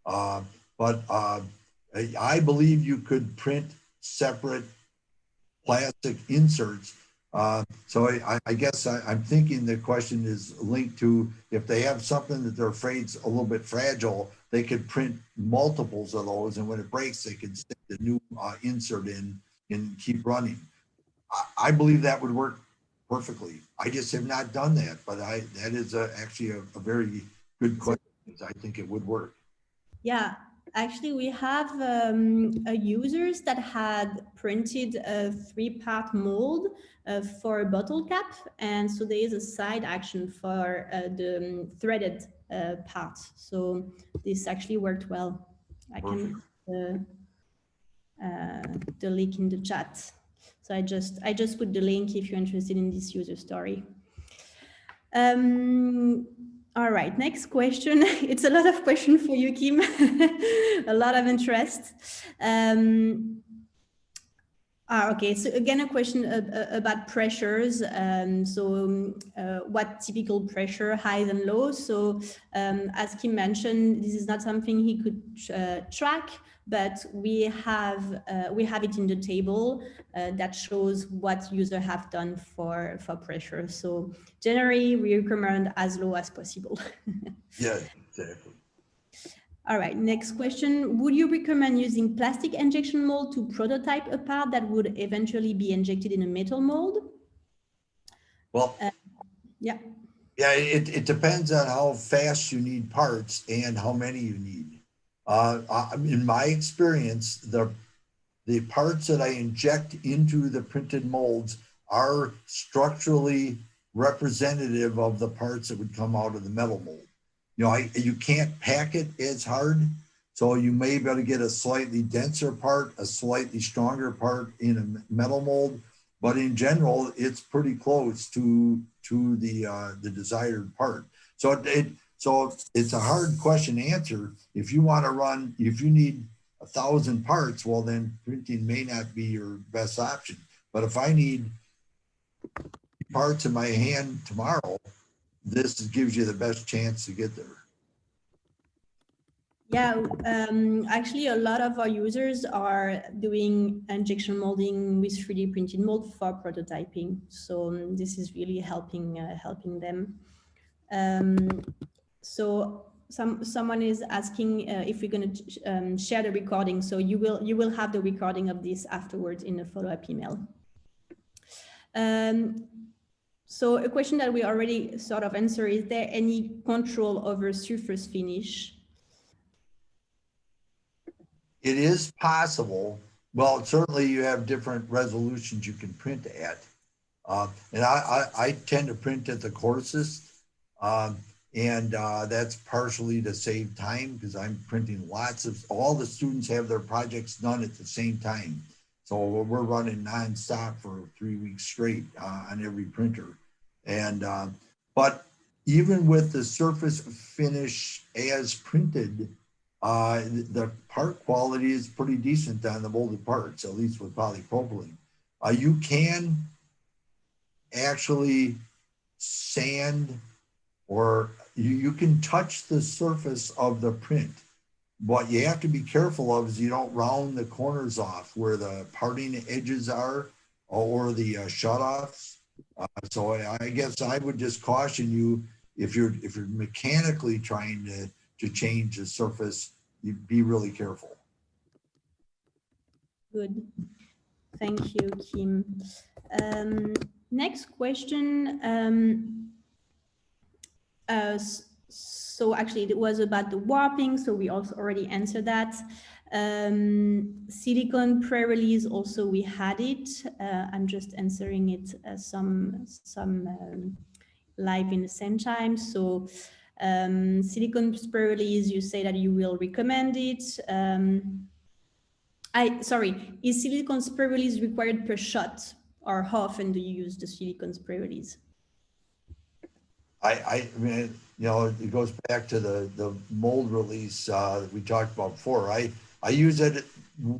But I believe you could print separate plastic inserts. So I guess I'm thinking the question is linked to if they have something that they're afraid is a little bit fragile, they could print multiples of those, and when it breaks, they could stick the new insert in and keep running. I believe that would work perfectly. I just have not done that, but that is actually a very good question. I think it would work. Yeah. Actually, we have users that had printed a 3-part mold for a bottle cap. And so there is a side action for the threaded part. So this actually worked well. I can the link in the chat. So I just put the link if you're interested in this user story. All right, next question. It's a lot of questions for you, Kim. A lot of interest. Okay, so again, a question about pressures. What typical pressure, highs and lows? So as Kim mentioned, this is not something he could track, but we have it in the table that shows what users have done for pressure. So generally, we recommend as low as possible. Yeah, exactly. All right, next question. Would you recommend using plastic injection mold to prototype a part that would eventually be injected in a metal mold? Well, Yeah. yeah, it depends on how fast you need parts and how many you need. In my experience, the parts that I inject into the printed molds are structurally representative of the parts that would come out of the metal mold. You know, you can't pack it as hard, so you may be able to get a slightly denser part, a slightly stronger part in a metal mold, but in general, it's pretty close to the desired part. So it's a hard question to answer. If you want to run, if you need 1,000 parts, well, then printing may not be your best option. But if I need parts in my hand tomorrow, this gives you the best chance to get there. Yeah, actually, a lot of our users are doing injection molding with 3D printed mold for prototyping. So this is really helping them. So someone is asking if we're going to share the recording. So you will have the recording of this afterwards in a follow-up email. So a question that we already sort of answered, is there any control over surface finish? It is possible. Well, certainly you have different resolutions you can print at. And I tend to print at the coarsest. And that's partially to save time because I'm printing all the students have their projects done at the same time. So we're running nonstop for 3 weeks straight on every printer. And, but even with the surface finish as printed, the part quality is pretty decent on the molded parts, at least with polypropylene. You can actually sand or you can touch the surface of the print. What you have to be careful of is you don't round the corners off where the parting edges are or the shutoffs. So I guess I would just caution you if you're mechanically trying to change the surface, you be really careful. Good. Thank you, Kim. Next question. So actually it was about the warping, so we also already answered that. Silicone pre-release, also we had it. I'm just answering it some live in the same time. So silicone pre-release, you say that you will recommend it. Sorry, is silicone pre-release required per shot, or how often do you use the silicone pre-release? I mean, you know, it goes back to the mold release that we talked about before. I use it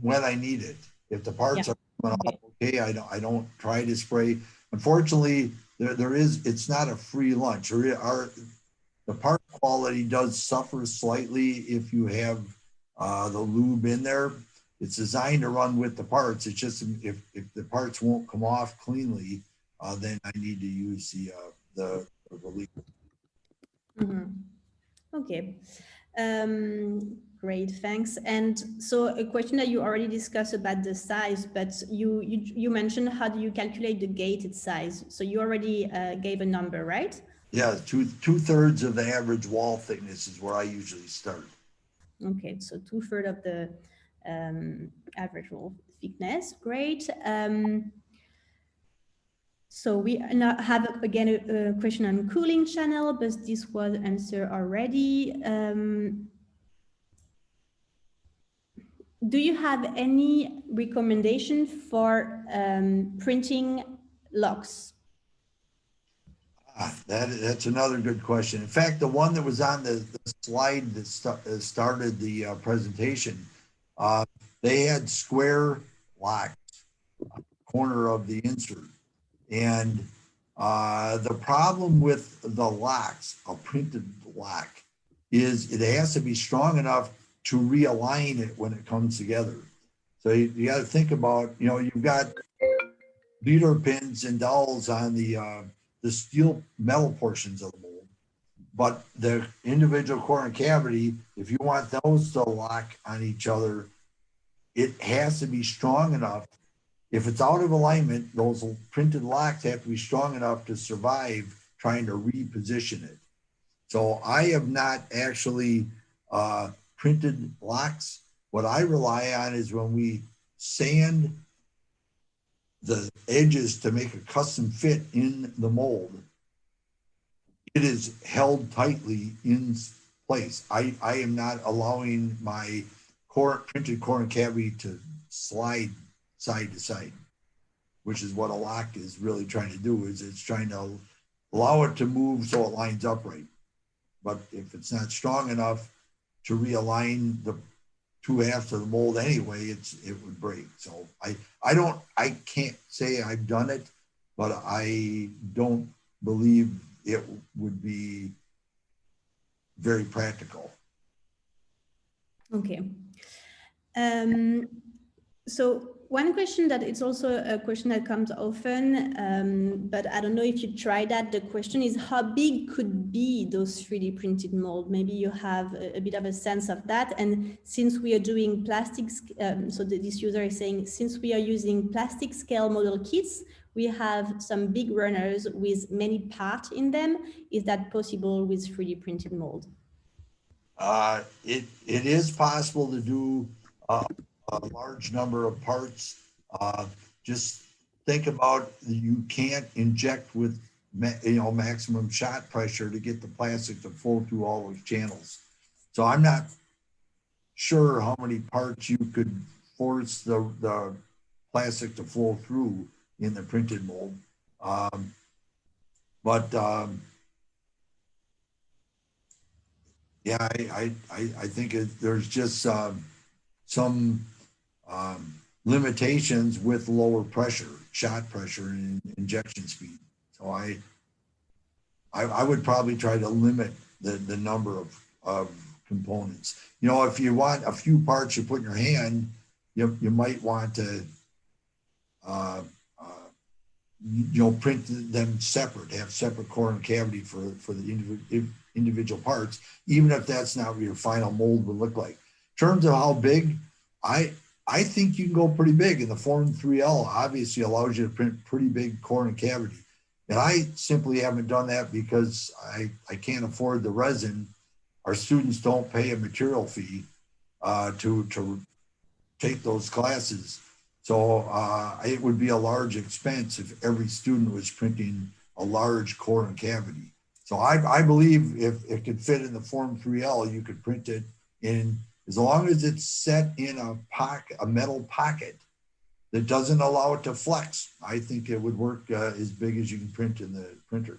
when I need it. If the parts are coming off okay, I don't try to spray. Unfortunately, it's not a free lunch. The part quality does suffer slightly if you have the lube in there. It's designed to run with the parts. It's just if the parts won't come off cleanly, then I need to use the relief. Okay, great, thanks. And so a question that you already discussed about the size, but you mentioned how do you calculate the gated size? So you already gave a number, right? Yeah, two-thirds of the average wall thickness is where I usually start. Okay, so 2/3 of the average wall thickness, great. So we now have again a question on cooling channel, but this was answered already. Do you have any recommendation for printing locks? That's another good question. In fact, the one that was on the slide that started the presentation, uh, they had square lock corner of the insert. And the problem with the locks, a printed lock, is it has to be strong enough to realign it when it comes together. So you got to think about, you've got leader pins and dowels on the steel metal portions of the mold, but the individual core and cavity, if you want those to lock on each other, it has to be strong enough. If it's out of alignment, those printed locks have to be strong enough to survive trying to reposition it. So I have not actually printed locks. What I rely on is when we sand the edges to make a custom fit in the mold, it is held tightly in place. I am not allowing my printed core and cavity to slide side to side, which is what a lock is really trying to do, is it's trying to allow it to move so it lines up right. But if it's not strong enough to realign the two halves of the mold anyway, it would break. So I can't say I've done it, but I don't believe it would be very practical. Okay. So one question that it's also a question that comes often, but I don't know if you try that. The question is, how big could be those 3D printed mold? Maybe you have a bit of a sense of that. And since we are doing plastics, so this user is saying, since we are using plastic scale model kits, we have some big runners with many parts in them. Is that possible with 3D printed mold? It is possible to do a large number of parts. Just think about, you can't inject with maximum shot pressure to get the plastic to flow through all those channels. So I'm not sure how many parts you could force the plastic to flow through in the printed mold. But yeah, I think there's just some limitations with lower pressure, shot pressure, and injection speed. So I would probably try to limit the number of components. If you want a few parts you put in your hand, you might want to print them separate, have separate core and cavity for the individual parts, even if that's not what your final mold would look like. In terms of how big, I think you can go pretty big, and the Form 3L obviously allows you to print pretty big core and cavity. And I simply haven't done that because I can't afford the resin. Our students don't pay a material fee to take those classes. So it would be a large expense if every student was printing a large core and cavity. So I believe if it could fit in the Form 3L, you could print it in, as long as it's set in a metal pocket that doesn't allow it to flex. I think it would work as big as you can print in the printer.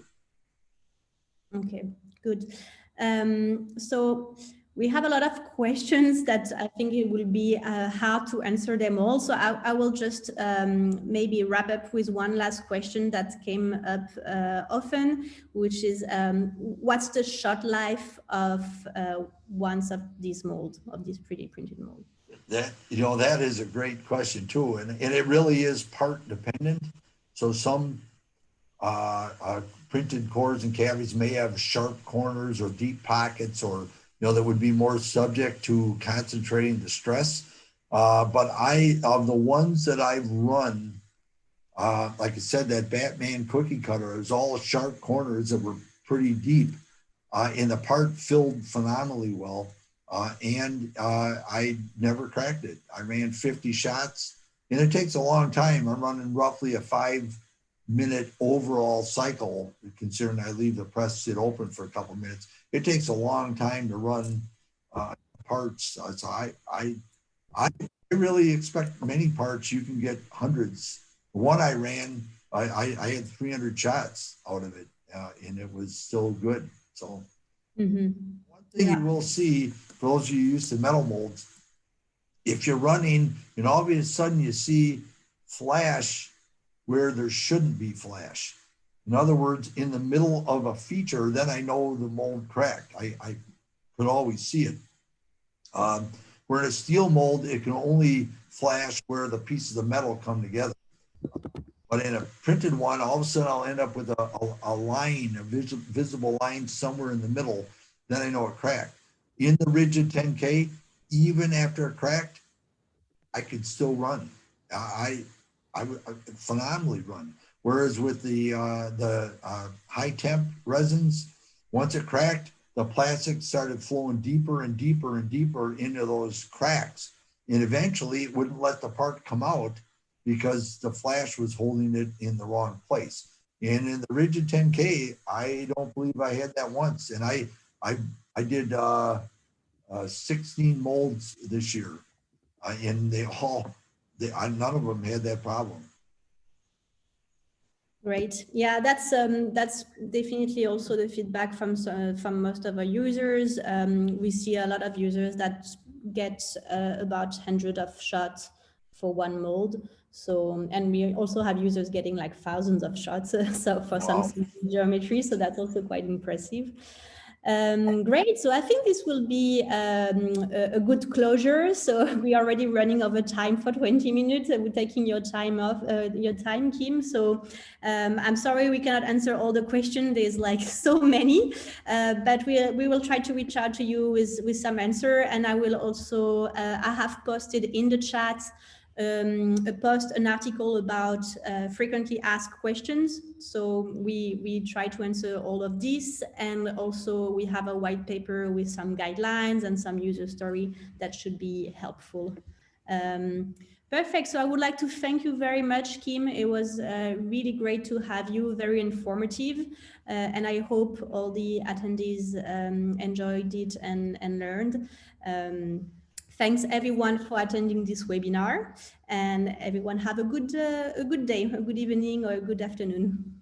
Okay, good. So we have a lot of questions that I think it will be hard to answer them all. So I will just maybe wrap up with one last question that came up often, which is what's the shelf life of once of this mold, of this 3D printed mold? That is a great question too. And it really is part dependent. So some printed cores and cavities may have sharp corners or deep pockets, or that would be more subject to concentrating the stress. But of the ones that I've run, like I said, that Batman cookie cutter, it was all sharp corners that were pretty deep, and the part filled phenomenally well. And I never cracked it. I ran 50 shots, and it takes a long time. I'm running roughly a 5-minute overall cycle, considering I leave the press sit open for a couple of minutes. It takes a long time to run parts. So I really expect many parts. You can get hundreds. The one I ran, I had 300 shots out of it, and it was still good. So Mm-hmm. one thing Yeah. you will see, for those of you used to metal molds, if you're running and all of a sudden you see flash where there shouldn't be flash. In other words, in the middle of a feature, then I know the mold cracked. I could always see it. Where in a steel mold, it can only flash where the pieces of metal come together. But in a printed one, all of a sudden I'll end up with a line, a visible line somewhere in the middle. Then I know it cracked. In the rigid 10K, even after it cracked, I could still run. I would phenomenally run. Whereas with the high temp resins, once it cracked, the plastic started flowing deeper and deeper and deeper into those cracks, and eventually it wouldn't let the part come out because the flash was holding it in the wrong place. And in the rigid 10K, I don't believe I had that once, and I I did 16 molds this year, and none of them had that problem. Great. Yeah, that's definitely also the feedback from most of our users. We see a lot of users that get about 100 of shots for one mold. So, and we also have users getting like thousands of shots so for some Wow. geometry. So that's also quite impressive. Great. So I think this will be a good closure. So we are already running over time for 20 minutes. We're taking your time off, your time, Kim. So I'm sorry we cannot answer all the questions. There's like so many, but we will try to reach out to you with some answer. And I will also, I have posted in the chat an article about frequently asked questions. So we try to answer all of this, and also we have a white paper with some guidelines and some user story that should be helpful. Perfect. So I would like to thank you very much, Kim. It was really great to have you, very informative. And I hope all the attendees enjoyed it and learned. Thanks everyone for attending this webinar, and everyone have a good day, a good evening, or a good afternoon.